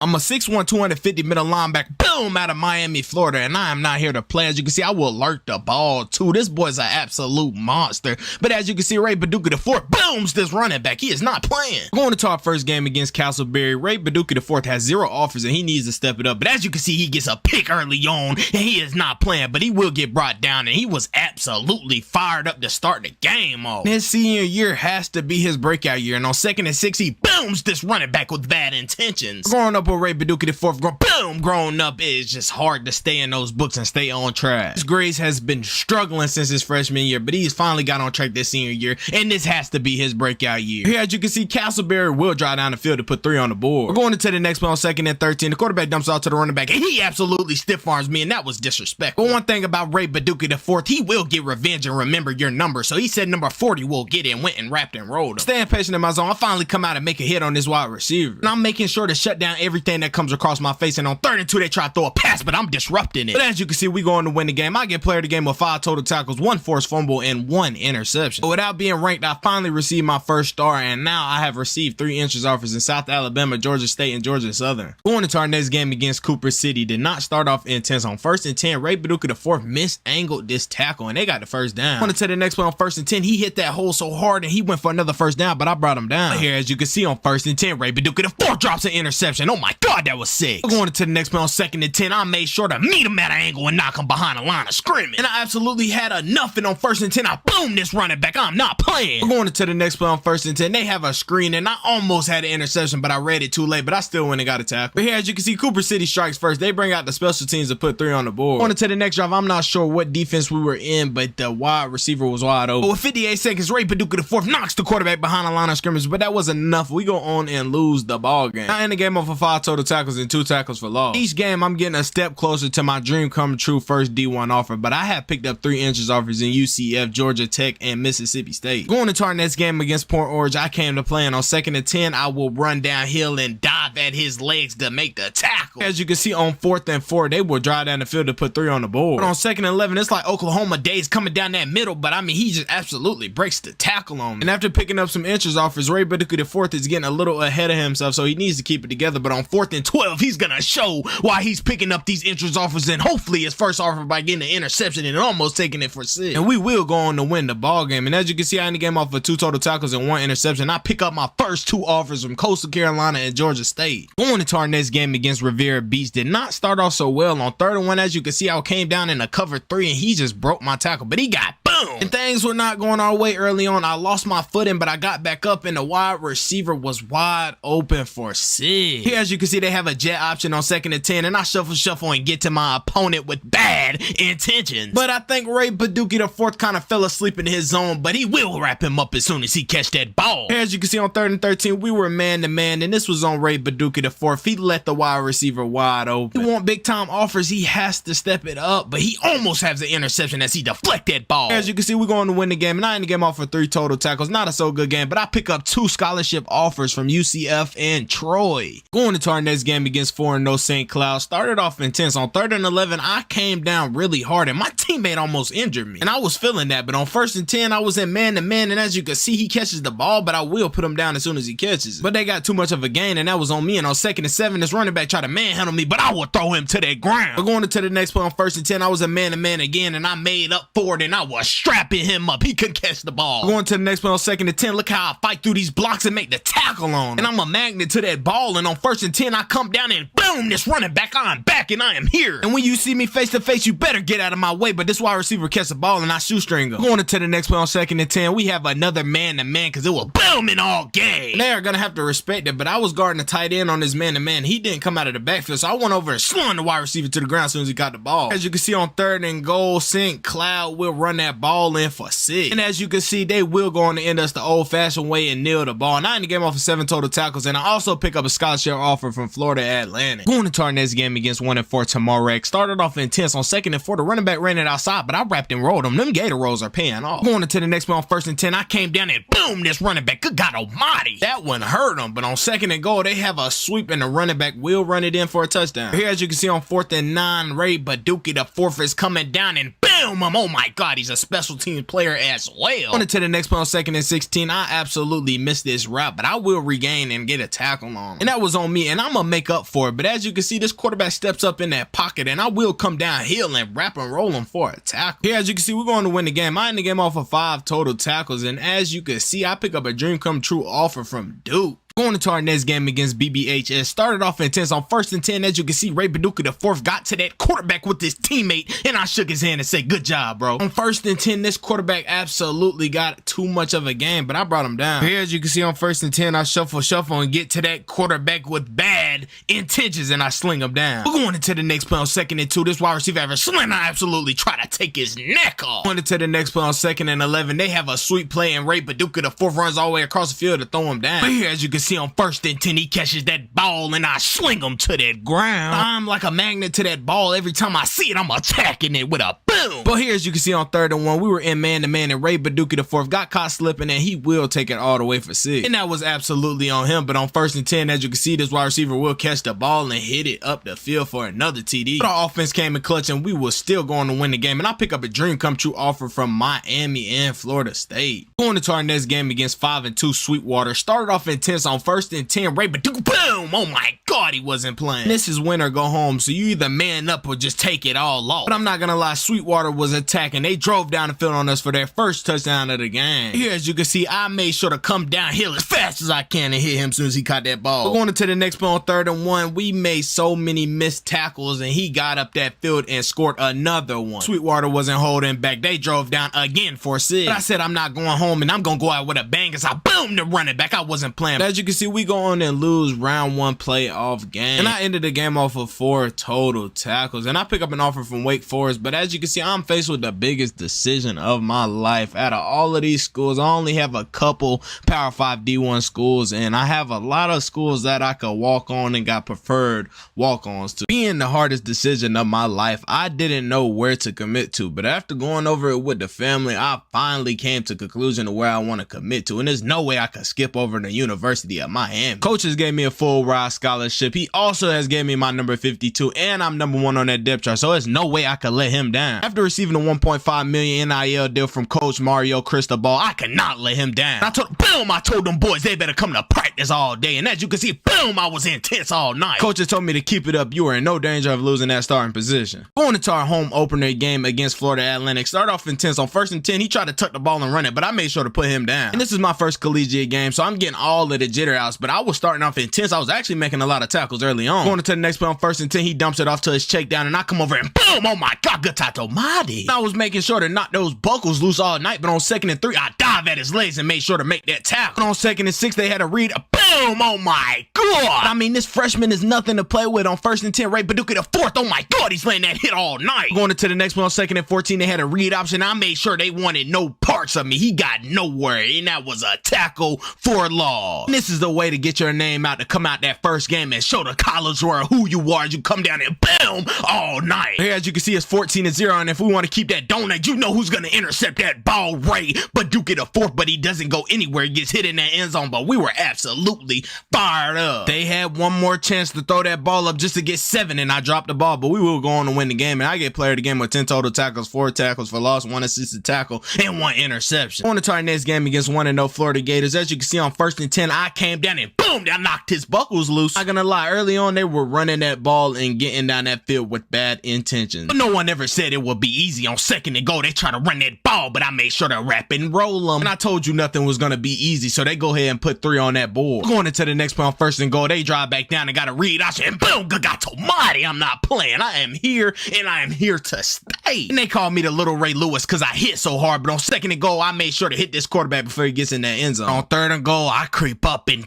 I'm a 6'1", 250 middle linebacker, boom, out of Miami, Florida, and I am not here to play. As you can see, I will alert the ball too. This boy's an absolute monster. But as you can see, Ray Baduka IV booms this running back. He is not playing. Going into our first game against Castleberry, Ray Baduka IV has 0 offers and he needs to step it up. But as you can see, he gets a pick early on and he is not playing, but he will get brought down, and he was absolutely fired up to start the game off. His senior year has to be his breakout year, and on 2nd and 6, he booms this running back with bad intentions. Growing up with Ray Baduka IV, growing up is just hard to stay in those books and stay on track. His grades has been struggling since his freshman year, but he's finally got on track this senior year, and this has to be his breakout year. Here, as you can see, Castleberry will drive down the field to put 3 on the board. We're going into the next play on 2nd and 13. The quarterback dumps out to the running back, and he absolutely stiff arms me, and that was disrespectful. But one thing about Ray Baduka IV, he will get revenge and remember your number, so he said number 40 will get it and went and wrapped and rolled him. Staying patient in my zone, I finally come out and make a hit on this wide receiver, and I'm making sure to shut down everything that comes across my face, and on 3rd and 2, they try to throw a pass, but I'm disrupting it. But as you can see, we going to win the game. I get player of the game with 5 total tackles, 1 forced fumble, and 1 interception. But without being ranked, I finally received my first star, and now I have received 3 interest offers in South Alabama, Georgia State, and Georgia Southern. Going into our next game against Cooper City, did not start off intense. On 1st and 10, Ray Baduka IV misangled this tackle, and they got the first down. Going into the next play on 1st and 10, he hit that hole so hard, and he went for another first down, but I brought him down. But here, as you can see, on 1st and 10, Ray Baduka IV drops an interception. Oh my God, that was sick. Going into the next play on 2nd and 10, I made sure to meet him at an angle and knock him behind the line of scrimmage. And I absolutely had enough, and on 1st and 10, I boom this running back. I'm not playing. Going into the next play on 1st and 10, they have a screen, and I almost had an interception, but I read it too late, but I still went and got a tackle. But here, as you can see, Cooper City strikes first. They bring out the special teams to put 3 on the board. Going into the next drive, I'm not sure what defense we were in, but the wide receiver was wide open. But with 58 seconds, Ray Baduka IV knocks the quarterback behind the line of scrimmage, but that wasn't enough. We go on and lose the ball game. I end the game off for 5 total tackles and 2 tackles for loss. Each game, I'm getting a step closer to my dream come true first D1 offer, but I have picked up 3 interest offers in UCF, Georgia Tech, and Mississippi State. Going into our next game against Port Orange, I came to play, and on 2nd and 10, I will run downhill and dive at his legs to make the tackle. As you can see, on 4th and 4, they will drive down the field to put 3 on the board. But on 2nd and 11, it's like Oklahoma days coming down that middle, but I mean, he just absolutely breaks the tackle on me. And after picking up some interest offers, Ray Baduka IV is getting a little ahead of himself, so he needs to keep it together. But on 4th and 12, he's gonna show why he's picking up these interest offers, and hopefully his first offer by getting an interception and almost taking it for 6. And we will go on to win the ball game. And as you can see, I end the game off with 2 total tackles and 1 interception. I pick up my first 2 offers from Coastal Carolina and Georgia State. Going into our next game against Riviera Beach, did not start off so well. On 3rd and 1, as you can see, I came down in a cover 3 and he just broke my tackle, but he got boom. And things were not going our way early on. I lost my footing, but I got back up, and the wide receiver was wide open for 6. Here, as you can see, they have a jet option on 2nd and 10, and I shuffle and get to my opponent with bad intentions. But I think Ray Baduka IV kind of fell asleep in his zone, but he will wrap him up as soon as he catch that ball. Here, as you can see, on 3rd and 13, we were man to man, and this was on Ray Baduka IV. He let the wide receiver wide open. He want big time offers, he has to step it up, but he almost has an interception as he deflect that ball. As you can see, we're going to win the game, and I end the game off for 3 total tackles. Not a so good game, but I pick up 2 scholarship offers from UCF and Troy. Going into our next game against 4-0 St. Cloud, started off intense. On 3rd and 11, I came down really hard, and my teammate almost injured me, and I was feeling that. But on 1st and 10, I was in man to man, and as you can see, he catches the ball, but I will put him down as soon as he catches it. But they got too much of a gain, and that was on me. And on 2nd and 7, this running back tried to manhandle me, but I will throw him to that ground. But going into the next play on 1st and 10, I was a man to man again, and I made up for it, and I was strapping him up. He couldn't catch the ball. Going to the next play on 2nd and 10, look how I fight through these blocks and make the tackle on him. And I'm a magnet to that ball, and on 1st and 10, I come down and boom, this running back, I'm back and I am here. And when you see me face to face, you better get out of my way, but this wide receiver catch the ball and I shoestring him. Going into the next play on 2nd and 10, we have another man to man because it was booming all game. They are going to have to respect it, but I was guarding the tight end on this man to man. He didn't come out of the backfield, so I went over and slung the wide receiver to the ground as soon as he got the ball. As you can see, on 3rd and goal, St. Cloud will run that ball in for 6. And as you can see, they will go on to end us the old-fashioned way and kneel the ball. And I end the game off of 7 total tackles, and I also pick up a scholarship offer from Florida Atlantic. Going into our next game against 1-4 Tamarek, started off intense. On 2nd and 4, the running back ran it outside, but I wrapped and rolled him. Them Gator rolls are paying off. Going into the next one on 1st and 10, I came down and boom, this running back. Good God almighty. That one hurt him, but on 2nd and goal, they have a sweep, and the running back will run it in for a touchdown. Here, as you can see, on 4th and 9, Ray Baduka IV is coming down and boom, boom him. Oh my God, he's a special team player as well. Going to the next play on 2nd and 16, I absolutely missed this route, but I will regain and get a tackle on him. And that was on me, and I'm gonna make up for it. But as you can see, this quarterback steps up in that pocket, and I will come downhill and wrap and roll him for a tackle. Here, as you can see, we're going to win the game. I end the game off of 5 total tackles, and as you can see, I pick up a dream come true offer from Duke. Going into our next game against BBHS, started off intense on 1st and 10. As you can see, Ray Paducah IV got to that quarterback with his teammate, and I shook his hand and said, good job, bro. On 1st and 10, this quarterback absolutely got too much of a game, but I brought him down. Here, as you can see, on 1st and 10, I shuffle, and get to that quarterback with bad intentions, and I sling him down. We're going into the next play on 2nd and 2. This wide receiver ever sling, I absolutely try to take his neck off. Going into the next play on 2nd and 11, they have a sweet play, and Ray Paducah IV runs all the way across the field to throw him down. But here, as you can see, on 1st and 10, he catches that ball, and I sling him to that ground. I'm like a magnet to that ball. Every time I see it, I'm attacking it with a boom. But here, as you can see, on 3rd and 1, we were in man-to-man, and Ray Paducah IV got caught slipping, and he will take it all the way for 6. And that was absolutely on him. But on 1st and 10, as you can see, this wide receiver will catch the ball and hit it up the field for another TD. But our offense came in clutch, and we were still going to win the game. And I pick up a dream come true offer from Miami and Florida State. Going into our next game against 5 and 2 Sweetwater, started off intense on 1st and 10. Ray Paducah, boom! Oh my God, he wasn't playing. This is win or go home, so you either man up or just take it all off. But I'm not gonna lie, Sweetwater was attacking. They drove down the field on us for their first touchdown of the game. Here, as you can see, I made sure to come downhill as fast as I can and hit him as soon as he caught that ball. We're going into the next play on 3rd and 1. We made so many missed tackles, and he got up that field and scored another one. Sweetwater wasn't holding back. They drove down again for 6. But I said I'm not going home, and I'm gonna go out with a bang as I boom the running back. I wasn't playing. But as you can see, we go on and lose round 1 playoff game. And I ended the game off of 4 total tackles. And I pick up an offer from Wake Forest. But as you can see, I'm faced with the biggest decision of my life. Out of all of these schools, I only have a couple Power 5 D1 schools. And I have a lot of schools that I could walk on and got preferred walk-ons to. Being the hardest decision of my life, I didn't know where to commit to. But after going over it with the family, I finally came to the conclusion of where I want to commit to. And there's no way I could skip over the University of Miami. Coaches gave me a full ride scholarship. He also has gave me my number 52, and I'm number 1 on that depth chart, so there's no way I could let him down. After receiving a $1.5 million NIL deal from Coach Mario Cristobal, I could not let him down. I told them boys they better come to practice all day, and as you can see, boom, I was intense all night. Coaches told me to keep it up. You are in no danger of losing that starting position. Going into our home opener game against Florida Atlantic, start off intense on 1st and 10. He tried to tuck the ball and run it, but I made sure to put him down. And this is my first collegiate game, so I'm getting all of the jitter outs, but I was starting off intense. I was actually making a lot of tackles early on. Going into the next play on 1st and 10, he dumps it off to his check down, and I come over and boom, oh my God, good tato mighty. I was making sure to knock those buckles loose all night, but on 2nd and 3, I dive at his legs and made sure to make that tackle. And on 2nd and 6, they had a read, boom, oh my God. I mean, this freshman is nothing to play with. On 1st and 10, Ray Paducah IV, oh my God, he's laying that hit all night. Going into the next one on 2nd and 14, they had a read option. I made sure they wanted no parts of me. He got nowhere, and that was a tackle for loss. And this is the way to get your name out, to come out that first game and show the college world who you are. You come down and boom all night. Here, as you can see, it's 14-0, and if we want to keep that donut, you know who's going to intercept that ball, Ray Paducah IV, but he doesn't go anywhere. He gets hit in that end zone, but we were absolutely fired up. They had one more chance to throw that ball up just to get 7, and I dropped the ball, but we will go on to win the game, and I get player of the game with 10 total tackles, 4 tackles for loss, 1 assisted tackle, and 1 interception. On to our next game against 1-0 Florida Gators. As you can see, on 1st and 10, I came down and boom, I knocked his buckles loose. Not gonna lie, early on, they were running that ball and getting down that field with bad intentions. But no one ever said it would be easy. On 2nd and goal, they try to run that ball, but I made sure to wrap and roll them. And I told you nothing was gonna be easy, so they go ahead and put 3 on that board. Going into the next play on 1st and goal, they drive back down and got a read option, and boom, good God almighty, I'm not playing. I am here, and I am here to stay. And they call me the little Ray Lewis because I hit so hard, but on 2nd and goal, I made sure to hit this quarterback before he gets in that end zone. On 3rd and goal, I creep up and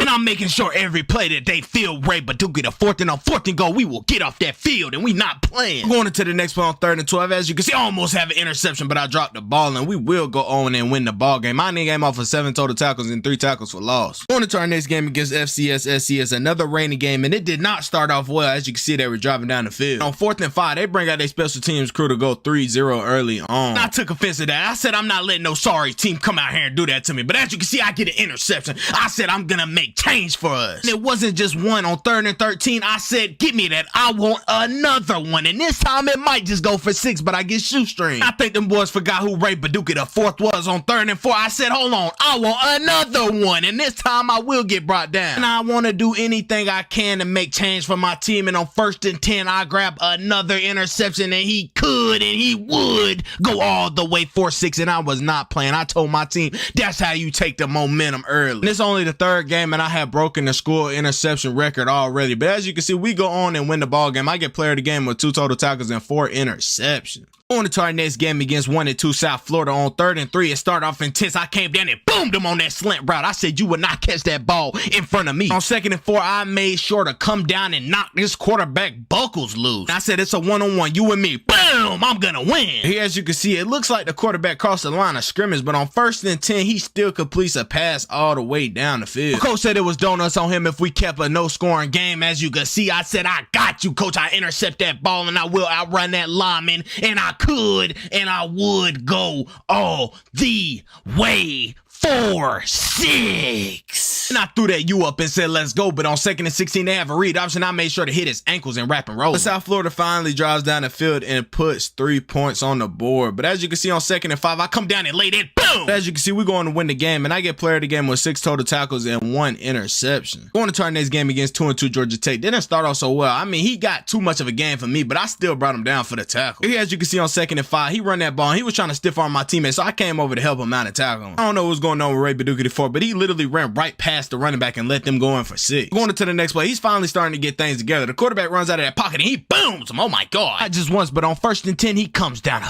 I'm making sure every play that they field Ray Paducah IV, and on 4th and goal, we will get off that field, and we not playing. Going into the next play on 3rd and 12, as you can see, I almost have an interception, but I dropped the ball, and we will go on and win the ball game. I game off of 7 total tackles and 3 tackles for loss. Going into our next game against FCS East, another rainy game, and it did not start off well. As you can see, they were driving down the field. On 4th and 5, they bring out their special teams crew, sure to go 3-0 early on. I took offense to that. I said I'm not letting no sorry team come out here and do that to me. But as you can see, I get an interception. I said I'm gonna make change for us. And it wasn't just one on 3rd and 13. I said, give me that. I want another one. And this time it might just go for 6, but I get shoestring. I think them boys forgot who Ray Paducah the 4th was on 3rd and 4. I said, hold on, I want another one. And this time I will get brought down. And I want to do anything I can to make change for my team. And on 1st and 10, I grab another interception, and he could and he would go all the way 4-6. And I was not playing. I told my team, that's how you take the momentum early. And it's only the 3rd game, and I have broken the school interception record already. But as you can see, we go on and win the ball game. I get player of the game with 2 total tackles and 4 interceptions. On to our next game against 1-2 South Florida on 3rd and 3. It started off intense. I came down and boomed him on that slant route. I said, you would not catch that ball in front of me. On 2nd and 4, I made sure to come down and knock this quarterback buckles loose. I said, it's a one-on-one, you and me. Boom, I'm gonna win. Here, as you can see, it looks like the quarterback crossed the line of scrimmage, but on 1st and 10, he still completes a pass all the way down the field. Coach said it was donuts on him if we kept a no-scoring game. As you can see, I said, I got you, coach. I intercept that ball, and I will outrun that lineman, and I could, and I would go all the way 4-6. And I threw that U up and said, let's go. But on 2nd and 16, they have a read option. I made sure to hit his ankles and wrap and roll. But South Florida finally drives down the field and puts 3 points on the board. But as you can see on 2nd and 5, I come down and lay that boom. But as you can see, we're going to win the game. And I get player of the game with 6 total tackles and 1 interception. Going to our next game against 2-2 Georgia Tech. Didn't start off so well. I mean, he got too much of a game for me, but I still brought him down for the tackle. Here, as you can see on 2nd and 5, he run that ball. He was trying to stiff arm my teammate, so I came over to help him out and tackle him. I don't know what's going on with Ray Paducah before, but he literally ran right past the running back and let them go in for 6. Going to the next play, he's finally starting to get things together. The quarterback runs out of that pocket and he booms him. Oh my God. Not just once, but on 1st and 10, he comes down.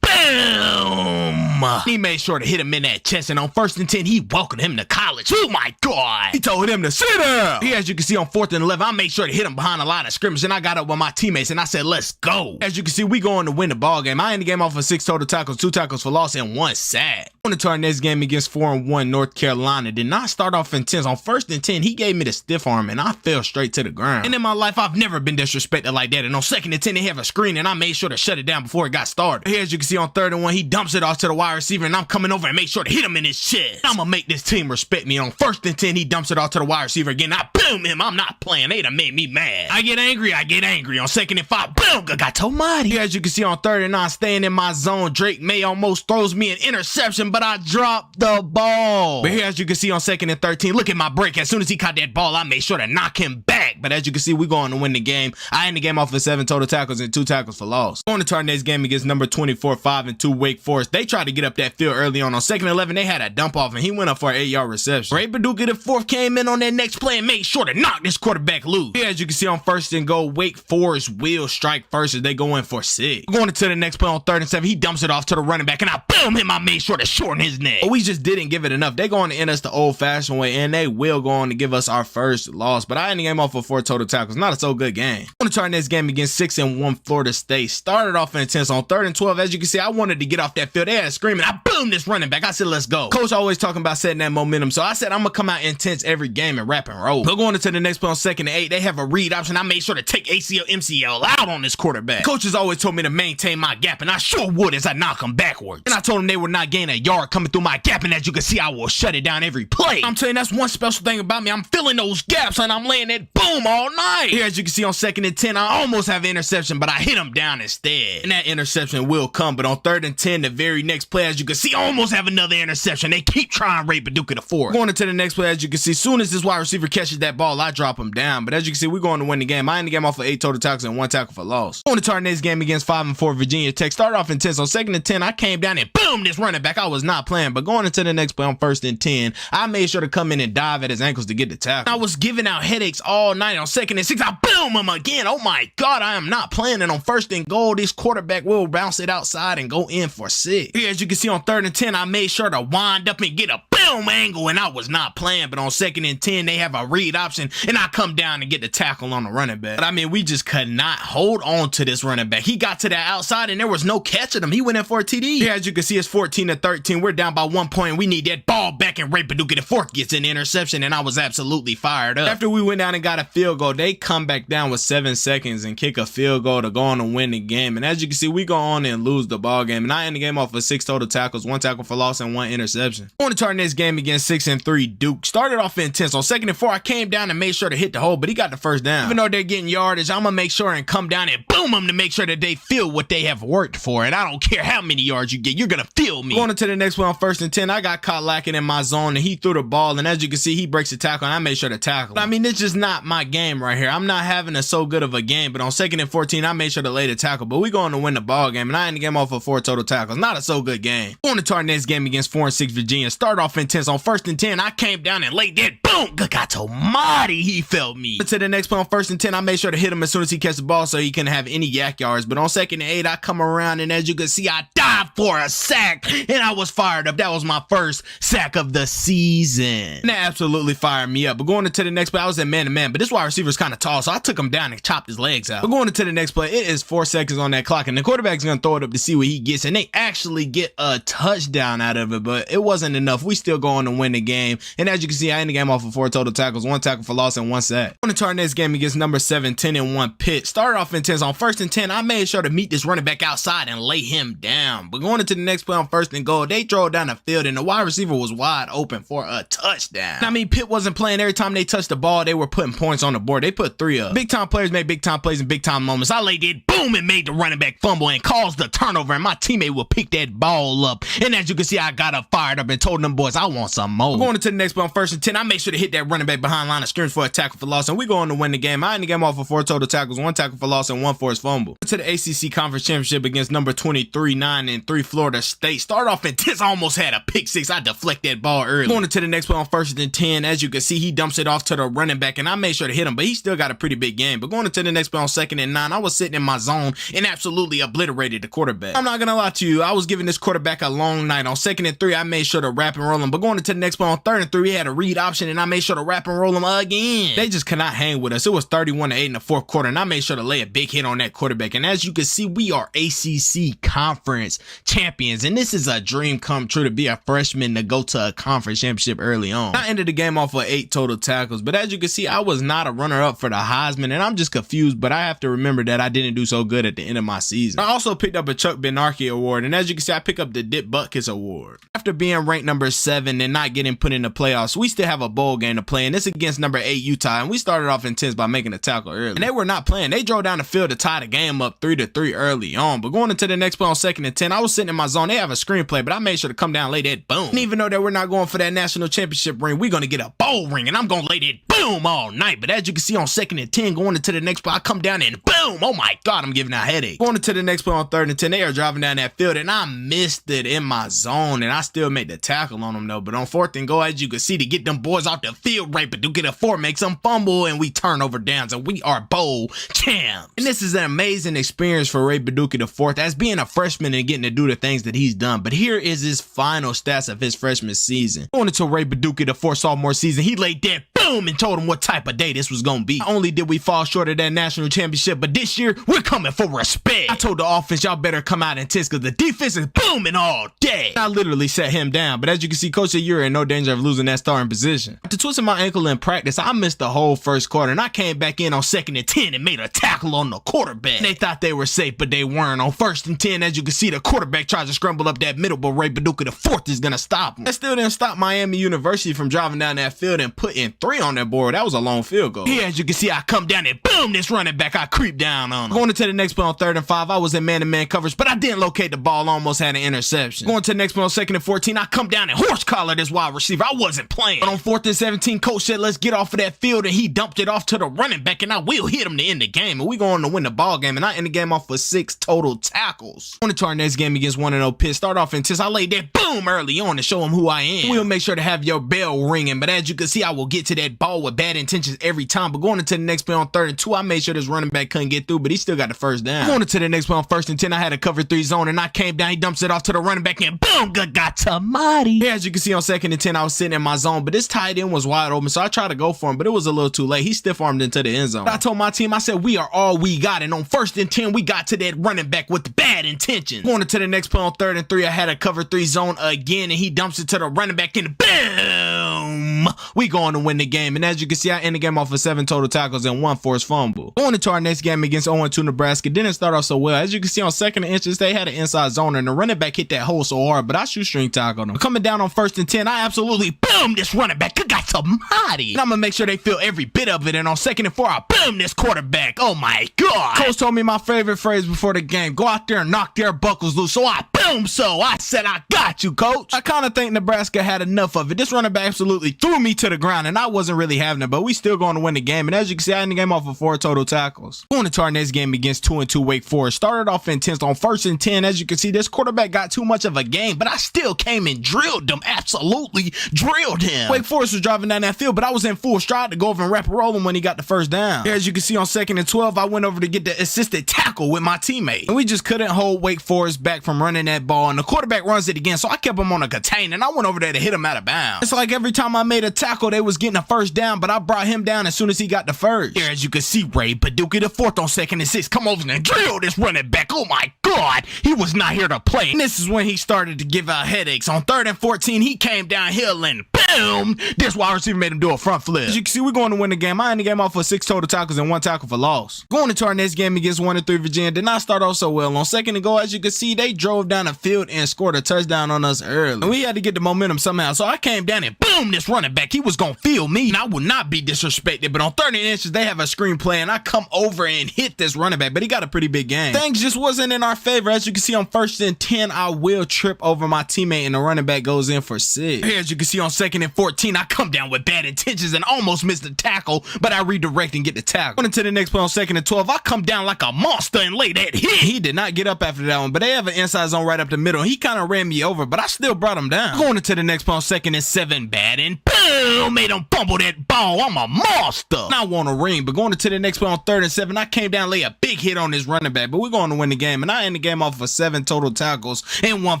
Boom! He made sure to hit him in that chest, and on 1st and 10, he welcomed him to college. Oh my God! He told him to sit down. Here, as you can see on 4th and 11, I made sure to hit him behind the line of scrimmage, and I got up with my teammates, and I said, let's go. As you can see, we going to win the ball game. I ended the game off with 6 total tackles, 2 tackles for loss, and 1 sack. On to our next game against 4-1 North Carolina. Did not start off intense. On 1st and 10, he gave me the stiff arm, and I fell straight to the ground. And in my life, I've never been disrespected like that. And on 2nd and 10, they have a screen, and I made sure to shut it down before it got started. Here, as you can see on 3rd and 1, he dumps it off to the wide receiver, and I'm coming over and make sure to hit him in his chest. I'm gonna make this team respect me. On 1st and 10, he dumps it off to the wide receiver again. I boom him. I'm not playing. They done made me mad. I get angry. On 2nd and 5, boom, got almighty. Here, as you can see on 3rd and 9, staying in my zone, Drake May almost throws me an interception, but I dropped the ball. But here, as you can see on 2nd and 13, look at my break. As soon as he caught that ball, I made sure to knock him back. But as you can see, we're going to win the game. I end the game off with 7 total tackles and 2 tackles for loss. Going to our next game against number 24, 5-2 Wake Forest. They tried to get up that field early on. On 2nd and 11, they had a dump off, and he went up for an 8-yard reception. Ray Paducah the 4th came in on that next play and made sure to knock this quarterback loose. Here, as you can see on 1st and goal, Wake Forest will strike first as they go in for 6. Going to the next play on 3rd and 7, he dumps it off to the running back, and I boom him. I made sure to shorten his neck. But we just didn't give it enough. They're going to end us the old-fashioned way, and they will go on to give us our first loss. But I ended the game off with 4 total tackles. Not a so good game. On to our next game against 6-1 Florida State. Started off intense on 3rd and 12. As you can see, I wanted to get off that field. They had screaming. I boomed this running back. I said, let's go. Coach always talking about setting that momentum. So I said, I'm going to come out intense every game and rap and roll. But going into the next play on 2nd and 8, they have a read option. I made sure to take ACL, MCL out on this quarterback. Coaches always told me to maintain my gap, and I sure would as I knock them backwards. And I told them they would not gain a yard coming through my gap, and as you can see, I will shut it down every play. I'm telling you, that's one special thing about me. I'm filling those gaps, and I'm laying that boom all night. Here, as you can see on 2nd and 10, I almost have an interception, but I hit him down instead. And that interception will come, but on 3rd and 10, the very next play, as you can see, I almost have another interception. They keep trying Ray Paducah the 4th. Going into the next play, as you can see, soon as this wide receiver catches that ball, I drop him down. But as you can see, we're going to win the game. I end the game off with 8 total tackles and 1 tackle for loss. Going to our next game against 5-4 Virginia Tech. Started off intense. On 2nd and 10, I came down and boom, this running back. I was not playing, but going into the next play on 1st and 10, I made sure to come in and dive at his ankles to get the tackle. I was giving out headaches all night. On 2nd and 6, I boom him again. Oh my God, I am not playing. And on 1st and goal, this quarterback will bounce it outside and go in for 6. Here, as you can see on 3rd and 10, I made sure to wind up and get a boom boom angle, and I was not playing. But on 2nd and 10, they have a read option, and I come down and get the tackle on the running back. But I mean, we just could not hold on to this running back. He got to that outside, and there was no catching him. He went in for a TD. Here, as you can see, it's 14-13. We're down by 1 point. We need that ball back, and Ray Paducah IV gets an interception, and I was absolutely fired up. After we went down and got a field goal, they come back down with 7 seconds and kick a field goal to go on and win the game. And as you can see, we go on and lose the ball game. And I end the game off with 6 total tackles, 1 tackle for loss, and 1 interception. On to our next game against 6-3 Duke. Started off intense. On 2nd and 4, I came down and made sure to hit the hole, but he got the first down. Even though they're getting yardage, I'm gonna make sure and come down and boom them to make sure that they feel what they have worked for. And I don't care how many yards you get, you're gonna feel me. Going into the next one on 1st and 10, I got caught lacking in my zone, and he threw the ball, and as you can see, he breaks the tackle, and I made sure to tackle him. I mean, it's just not my game right here. I'm not having a so good of a game, but on 2nd and 14, I made sure to lay the tackle, but we going to win the ball game, and I end the game off with 4 total tackles. Not a so good game. Going to our next game against 4-6 Virginia. Start off intense. On 1st and 10, I came down and laid that boom. Good God almighty, he felt me. But to the next play on 1st and 10, I made sure to hit him as soon as he catch the ball so he couldn't have any yak yards. But on 2nd and 8, I come around, and as you can see, I dive for a sack, and I was fired up. That was my first sack of the season. And that absolutely fired me up. But going into the next play, I was at man-to-man, but this wide receiver is kind of tall, so I took him down and chopped his legs out. But going into the next play, it is 4 seconds on that clock, and the quarterback's going to throw it up to see what he gets, and they actually get a touchdown out of it, but it wasn't enough. We still going to win the game, and as you can see, I end the game off with 4 total tackles, 1 tackle for loss, and 1 sack. Going into our next game against number 7, 10-1 Pitt. Started off intense. On 1st and 10, I made sure to meet this running back outside and lay him down. But going into the next play on 1st and goal, they drove down the field, and the wide receiver was wide open for a touchdown. I mean, Pitt wasn't playing. Every time they touched the ball, they were putting points on the board. They put 3 up. Big time players make big time plays in big time moments. I laid it, boom, and made the running back fumble and caused the turnover, and my teammate will pick that ball up. And as you can see, I got up fired up and told them boys I want some more. Going into the next play on 1st and 10, I made sure to hit that running back behind line of scrimmage for a tackle for loss, and we going to win the game. I end the game off with 4 total tackles, 1 tackle for loss, and 1 for his fumble. To the ACC Conference Championship against number 23, 9-3 Florida State. Start off intense. I almost had a pick 6. I deflect that ball early. Going into the next play on 1st and 10, as you can see, he dumps it off to the running back, and I made sure to hit him, but he still got a pretty big game. But going into the next play on 2nd and 9, I was sitting in my zone and absolutely obliterated the quarterback. I'm not gonna lie to you, I was giving this quarterback a long night. On 2nd and 3, I made sure to wrap and roll him, but going into the next play on 3rd and 3, he had a read option, and I made sure to wrap and roll him again. They just cannot hang with us. It was 31-8 in the 4th quarter, and I made sure to lay a big hit on that quarterback. And as you can see, we are ACC Conference champions, and this is a dream come true to be a freshman to go to a conference championship early on. I ended the game off with 8 total tackles, but as you can see, I was not a runner-up for the Heisman, and I'm just confused, but I have to remember that I didn't do so good at the end of my season. I also picked up a Chuck Benarkey Award, and as you can see, I picked up the Dick Butkus Award. After being ranked number 7 and not getting put in the playoffs, we still have a bowl game to play, and it's against number 8 Utah, and we started off intense by making a tackle early. And they were not playing. They drove down the field to tie the game up 3-3 early on, but going into the next play on 2nd and 10, I was sitting in my zone. They have a screenplay, but I made sure to come down and lay that boom. And even though that we're not going for that national championship ring, we're going to get a bowl ring, and I'm going to lay that boom all night. But as you can see on 2nd and 10, going into the next play, I come down and boom, oh my God, I'm giving out headache. Going into the next play on 3rd and 10, they are driving down that field, and I missed it in my zone, and I still made the tackle on them though. But on 4th and goal, as you can see, to get them boys off the field, right, but do get a 4, makes them fumble, and we turn over downs, and we are bowl champs. And this is an amazing experience for Ray Paducah IV as being a freshman and getting to do the things that he's done. But here is his final stats of his freshman season. Going into Ray Paducah IV sophomore season, he laid that boom and told him what type of day this was gonna be. Not only did we fall short of that national championship, but this year we're coming for respect. I told the offense, y'all better come out and test, because the defense is booming all day. I literally set him down, but as you can see, Coach, you're in no danger of losing that starting position. After twisting my ankle in practice, I missed the whole 1st quarter, and I came back in on 2nd and 10 and made a tackle on the quarterback. And they thought they were safe, but they weren't. On 1st and 10, as you can see, the quarterback tries to scramble up that middle, but Ray Paducah IV is gonna stop him. That still didn't stop Miami University from driving down that field and putting 3 on that board. That was a long field goal. Here, as you can see, I come down and boom, this running back, I creep down on him. Going into the next play on 3rd and 5, I was in man-to-man coverage, but I didn't locate the ball, almost had an interception. Going to the next play on 2nd and 14, I come down and horse collar this wide receiver. I wasn't playing. But on 4th and 17, Coach said, let's get off of that field, and he dumped it off to the running back, and I will hit him to end the game, and we going to win the ball game, and I end the game off with 6 total tackles. Going into our next game against 1-0 Pitt, start off intense. I laid that boom early on to show him who I am. We'll make sure to have your bell ringing, but as you can see, I will get to that that ball with bad intentions every time. But going into the next play on 3rd and 2, I made sure this running back couldn't get through, but he still got the first down. Going into the next play on 1st and 10, I had a cover 3 zone, and I came down. He dumps it off to the running back, and boom, got to Marty. Here, as you can see on 2nd and 10, I was sitting in my zone, but this tight end was wide open, so I tried to go for him, but it was a little too late. He stiff-armed into the end zone. But I told my team, I said, we are all we got, and on 1st and 10, we got to that running back with bad intentions. Going into the next play on 3rd and 3, I had a cover 3 zone again, and he dumps it to the running back, and boom! We going to win the game, and as you can see, I end the game off of 7 total tackles and 1 forced fumble. Going into our next game against 0-2 Nebraska, didn't start off so well. As you can see on 2nd and inches, they had an inside zone, and the running back hit that hole so hard, but I shoestring tackled him. Coming down on 1st and 10, I absolutely boom this running back. I got some mighty. And I'm gonna make sure they feel every bit of it, and on 2nd and 4, I boom this quarterback. Oh my God. Coach told me my favorite phrase before the game, go out there and knock their buckles loose, so I boom so. I said, I got you, coach. I kind of think Nebraska had enough of it. This running back absolutely threw me to the ground, and I wasn't really having it, but we still going to win the game. And as you can see, I ended the game off of 4 total tackles. Going into our next game against 2-2 Wake Forest. Started off intense on 1st and 10. As you can see, this quarterback got too much of a game, but I still came and drilled him. Absolutely drilled him. Wake Forest was driving down that field, but I was in full stride to go over and wrap and roll him when he got the first down. Here, as you can see on 2nd and 12, I went over to get the assisted tackle with my teammate, and we just couldn't hold Wake Forest back from running that ball, and the quarterback runs it again, so I kept him on a contain, and I went over there to hit him out of bounds. It's like every time I made a tackle, they was getting a first down, but I brought him down as soon as he got the first. Here, as you can see, Ray Paducah the 4th on 2nd and 6, come over and drill this running back. Oh my God, he was not here to play. And this is when he started to give out headaches. On 3rd and 14, he came downhill and boom, this wide receiver made him do a front flip. As you can see, we're going to win the game. I ended the game off for 6 total tackles and 1 tackle for loss. Going into our next game against 1-3 Virginia, did not start off so well. On 2nd and goal, as you can see, they drove down the field and scored a touchdown on us early, and we had to get the momentum somehow, so I came down and boom this running back. He was gonna feel me, and I would not be disrespected, but on 30 inches, they have a screen play, and I come over and hit this running back, but he got a pretty big game. Things just wasn't in our favor. As you can see on 1st and 10, I will trip over my teammate, and the running back goes in for 6. Here, as you can see on 2nd and 14, I come down with bad intentions and almost missed the tackle, but I redirect and get the tackle. Going into the next play on 2nd and 12, I come down like a monster and lay that hit. He did not get up after that one, but they have an inside zone right up the middle. He kind of ran me over, but I still brought him down. Going into the next play on 2nd and 7, bad, and boom, made him fumble that ball. I'm a monster. And I want a ring, but going into the next play on 3rd and 7, I came down, lay a big hit on this running back, but we're going to win the game, and I end the game off for 7 total tackles and 1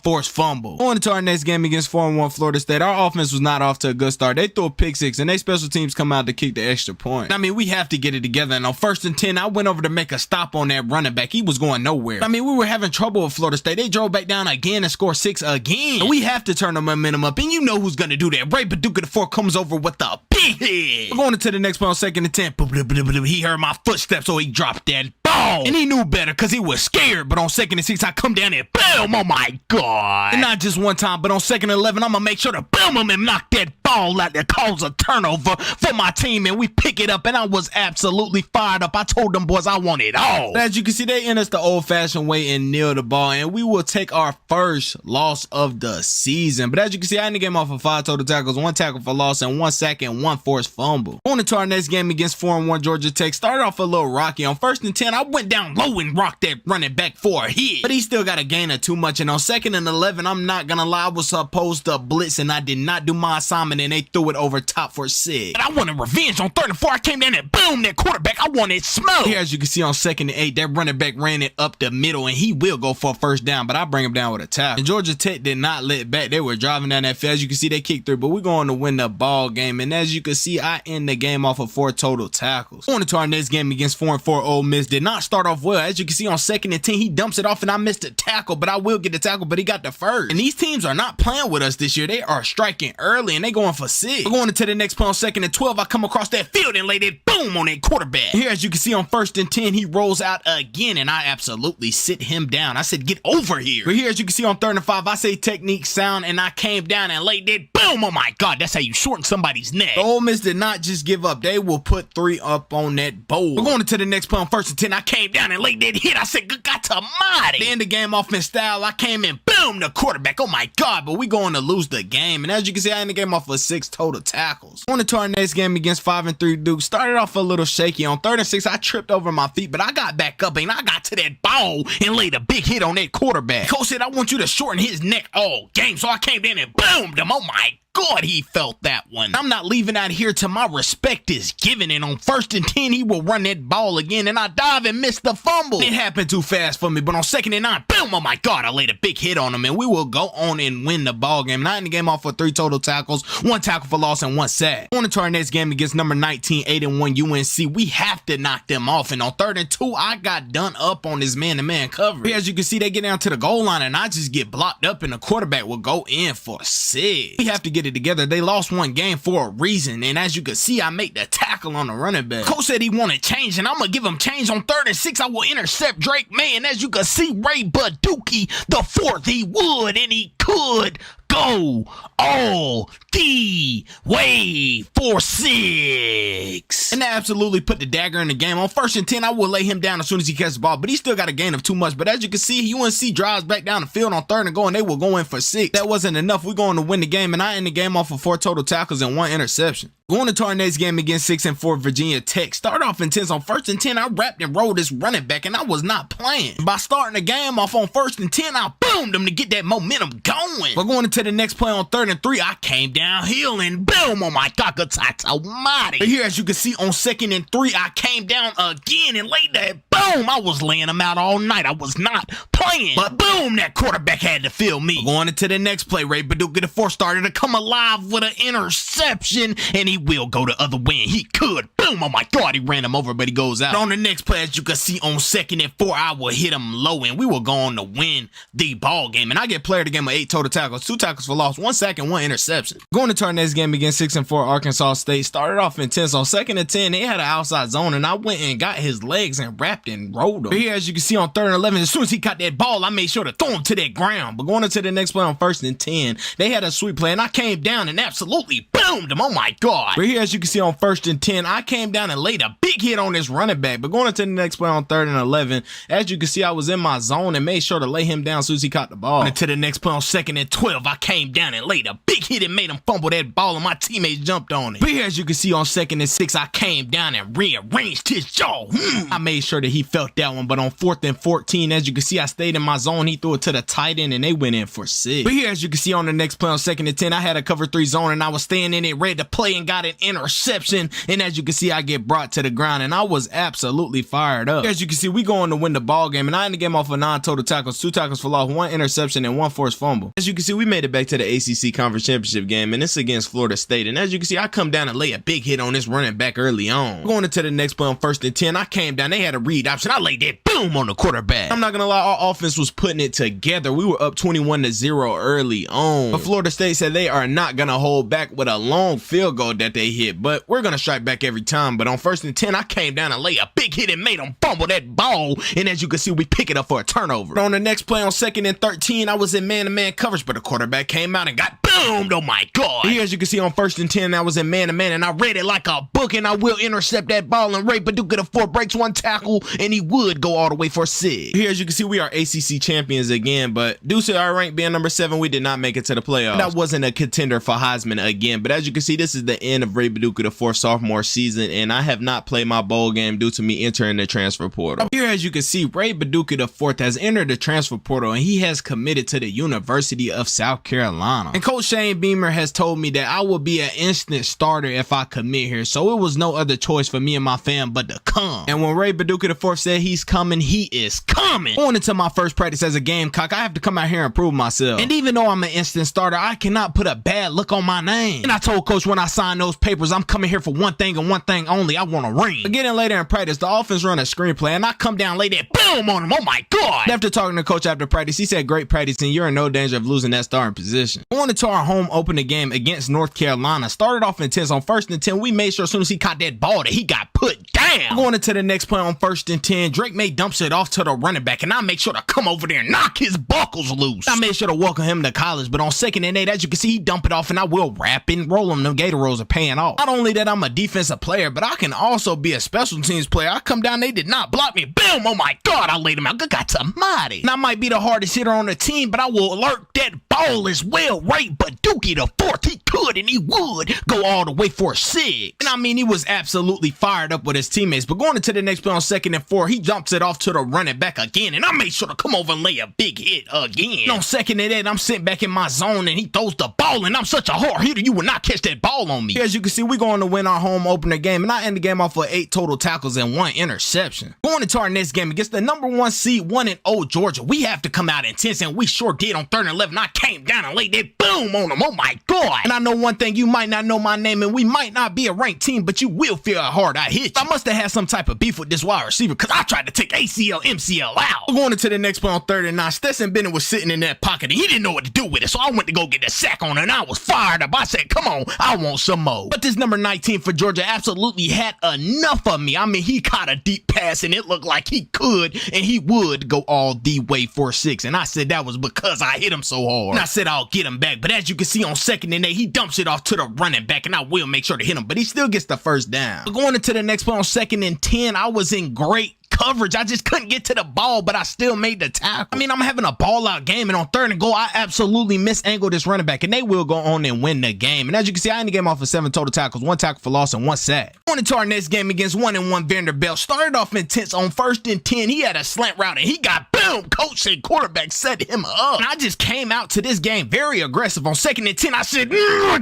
forced fumble. Going into our next game against 4-1 Florida State, our offense was not off to a good start. They threw a pick 6, and they special teams come out to kick the extra point. I mean, we have to get it together, and on 1st and 10, I went over to make a stop on that running back. He was going nowhere. I mean, we were having trouble with Florida State. They drove back down again and scored 6 again. And we have to turn the momentum up, and you know who's going to do that. Ray Paducah the 4th comes over with the big hit. We're going into the next play on 2nd and 10. He heard my footsteps, so he dropped that ball. And he knew better because he was scared. But on 2nd and 6, I come down and boom, oh my God. And not just one time, but on 2nd and 11, I'm going to make sure to boom him and knock that ball out that cause a turnover for my team, and we pick it up, and I was absolutely fired up. I told them boys I want it all. As you can see, they end us the old-fashioned way and kneel the ball, and we will take our first loss of the season. But as you can see, I ended the game off of 5 total tackles, 1 tackle for loss, and 1 sack and 1 forced fumble. On into our next game against 4-1 Georgia Tech. Started off a little rocky. On 1st and 10, I went down low and rocked that running back for a hit, but he still got a gain of too much. And on 2nd and 11, I'm not gonna lie, I was supposed to blitz, and I did not do my assignment, and they threw it over top for 6. And I wanted revenge. On 3rd and 4, I came down and boom that quarterback. I wanted smoke. Here, as you can see on 2nd and 8, that running back ran it up the middle, and he will go for a first down, but I bring him down with a tackle. And Georgia Tech did not let back. They were driving down that field. As you can see, they kicked through, but we're going to win the ball game. And as you can see, I end the game off of 4 total tackles. Going into our next game against 4-4 Ole Miss, did not start off well. As you can see on 2nd and 10, he dumps it off, and I missed the tackle, but I will get the tackle, but he got the first. And these teams are not playing with us this year. They are striking early, and they going for 6. We're going into the next play on 2nd and 12. I come across that field and lay that boom on that quarterback. Here, as you can see on 1st and 10, he rolls out again, and I absolutely sit him down. I said, get over here. But here, as you can see on 3rd and 5, I say technique sound, and I came down and laid that boom. Oh my God, that's how you shorten somebody's neck. The Ole Miss did not just give up. They will put 3 up on that bowl. We're going into the next play on 1st and 10. I came down and laid that hit. I said, good God almighty. To end the game off in style, I came in boom boom, the quarterback. Oh my God, but we going to lose the game. And as you can see, I ended the game off with 6 total tackles. On to our next game against 5-3 Duke. Started off a little shaky. On 3rd and 6, I tripped over my feet, but I got back up and I got to that ball and laid a big hit on that quarterback. Coach said, I want you to shorten his neck all game. So I came in and boomed him. Oh my God, he felt that one. I'm not leaving out here till my respect is given. And on 1st and 10, he will run that ball again. And I dive and miss the fumble. It happened too fast for me. But on 2nd and 9, boom, oh my God, I laid a big hit on him. And we will go on and win the ball game. And I ended the game off with 3 total tackles, 1 tackle for loss, and 1 sack. On to our next game against number 19, 8-1 UNC. We have to knock them off. And on 3rd and 2, I got done up on this man-to-man coverage. As you can see, they get down to the goal line and I just get blocked up and the quarterback will go in for 6. We have to get it together. They lost 1 game for a reason, and as you can see, I make the tackle on the running back. Coach said he wanted change, and I'm gonna give him change. On 3rd and 6, I will intercept Drake May, and as you can see, Ray Baduki, the 4th, he would, and he could go all the way for 6. And that absolutely put the dagger in the game. On 1st and 10, I will lay him down as soon as he catches the ball, but he still got a gain of too much. But as you can see, UNC drives back down the field on 3rd and goal, and they will go in for 6. That wasn't enough. We're going to win the game, and I end the game off with 4 total tackles and 1 interception. Going to our next game against 6-4 Virginia Tech. Start off intense. On 1st and 10, I wrapped and rolled this running back, and I was not playing. By starting the game off on 1st and 10, I boomed him to get that momentum going. But going into the next play on 3rd and 3, I came downhill and boom, oh my God, that's almighty. But here, as you can see, on 2nd and 3, I came down again and laid that boom. I was laying him out all night. I was not playing. But boom, that quarterback had to feel me. Going into the next play, Ray Baduka, the 4th, started to come alive with an interception, and he will go the other way, and he could. Boom, oh my God, he ran him over, but he goes out. But on the next play, as you can see, on 2nd and 4, I will hit him low, and we will go on to win the ball game. And I get player of the game with 8 total tackles, 2 tackles for loss, 1 sack, and 1 interception. Going to our next game against 6-4 Arkansas State. Started off intense. On 2nd and 10, they had an outside zone, and I went and got his legs and wrapped and rolled him. But here, as you can see, on 3rd and 11, as soon as he caught that ball, I made sure to throw him to that ground. But going into the next play on 1st and 10, they had a sweep play, and I came down and absolutely boomed him. Oh my God. But here, as you can see, on 1st and 10, I came down and laid a big hit on this running back. But going into the next play on 3rd and 11, as you can see, I was in my zone and made sure to lay him down as soon as he caught the ball. And to the next play on 2nd and 12, I came down and laid a big hit and made him fumble that ball, and my teammates jumped on it. But here, as you can see, on 2nd and 6, I came down and rearranged his jaw. I made sure that he felt that one. But on 4th and 14, as you can see, I stayed in my zone. He threw it to the tight end, and they went in for 6. But here, as you can see, on the next play on 2nd and 10, I had a cover 3 zone, and I was staying in it, ready to play, and got an interception. And as you can see, I get brought to the ground, and I was absolutely fired up. As you can see, we going to win the ball game, and I ended the game off of 9 total tackles, 2 tackles for loss, 1 interception, and 1 forced fumble. As you can see, we made it back to the ACC Conference Championship game, and it's against Florida State. And as you can see, I come down and lay a big hit on this running back early on. Going into the next play on 1st and 10, I came down. They had a read option. I laid that boom on the quarterback. I'm not gonna lie, our offense was putting it together. We were up 21-0 early on. But Florida State said they are not gonna hold back with a long field goal that they hit, but we're gonna strike back every time. But on 1st and 10, I came down and lay a big hit and made them fumble that ball. And as you can see, we pick it up for a turnover. But on the next play on 2nd and 13, I was in man-to-man coverage, but the quarterback came out and got boomed. Oh my God. Here, as you can see, on 1st and 10, I was in man-to-man, and I read it like a book, and I will intercept that ball, and Ray Baduka, the 4, breaks 1 tackle, and he would go all the way for 6. Here, as you can see, we are ACC champions again, but due to our rank being number 7, we did not make it to the playoffs. And I wasn't a contender for Heisman again, but as you can see, this is the end of Ray Baduka, the 4 sophomore season, and I have not played my bowl game due to me entering the transfer portal. Here, as you can see, Ray Baduka, the 4th, has entered the transfer portal, and he has committed to the University of South Carolina. And Coach Shane Beamer has told me that I will be an instant starter if I commit here, so it was no other choice for me and my fam but to come. And when Ray Baduka, the 4th, said he's coming, he is coming. Going into my first practice as a Gamecock, I have to come out here and prove myself. And even though I'm an instant starter, I cannot put a bad look on my name. And I told Coach when I signed those papers, I'm coming here for one thing and one thing only. I want a ring. But getting later in practice, the offense run a screenplay, and I come down, lay that boom on him. Oh my God. After talking to Coach after practice, he said, great practice, and you're in no danger of losing that starting position. Going to our home opening game against North Carolina. Started off intense. On 1st and 10, we made sure as soon as he caught that ball that he got put down. Going into the next play on 1st and 10, Drake May dumps it off to the running back, and I make sure to come over there and knock his buckles loose. I made sure to welcome him to college, but on 2nd and 8, as you can see, he dump it off, and I will wrap and roll him. Them Gator rolls are paying off. Not only that I'm a defensive player, but I can also be a special teams player. I come down, they did not block me. Boom! Oh my God, I laid him out. Good God almighty. And I might be the hardest hitter on the team, but I will alert that ball as well, right? But Dookie the fourth, he could and he would go all the way for a 6. And I mean, he was absolutely fired up with his teammates. But going into the next play on 2nd and 4, he jumps it off to the running back again, and I made sure to come over and lay a big hit again. And on 2nd and 8, I'm sitting back in my zone, and he throws the ball, and I'm such a hard hitter, you will not catch that ball on me. As you can see, we're going to win our home opener game, and I end the game off with 8 total tackles and 1 interception. Going into our next game against the number 1 seed, 1-0 Georgia, we have to come out intense, and we sure did. On 3rd and 11, I came down and laid that boom on them. Oh my God. And I know one thing, you might not know my name, and we might not be a ranked team, but you will feel how hard I hit you. I must have had some type of beef with this wide receiver, because I tried to take ACL, MCL out. Going into the next play on 3rd and 9, Stetson Bennett was sitting in that pocket, and he didn't know what to do with it, so I went to go get the sack on it, and I was fired up. I said, come on, I want some more. But this number 19 for Georgia absolutely had enough of me. I mean, he caught a deep pass, and it looked like he could, and he would go all the way for 6, and I said that was because I hit him so hard. And I said I'll get him back, but as you can see on 2nd and 8, he dumps it off to the running back, and I will make sure to hit him, but he still gets the first down. But going into the next play on 2nd and 10, I was in great coverage. I just couldn't get to the ball, but I still made the tackle. I mean, I'm having a ball out game, and on 3rd and goal, I absolutely misangled this running back, and they will go on and win the game. And as you can see, I ended the game off with 7 total tackles, 1 tackle for loss, and 1 sack. Going into our next game against 1-1 Vanderbilt, started off intense. On 1st and 10, he had a slant route, and he got boom. Coach and quarterback set him up. And I just came out to this game very aggressive. On 2nd and 10, I said,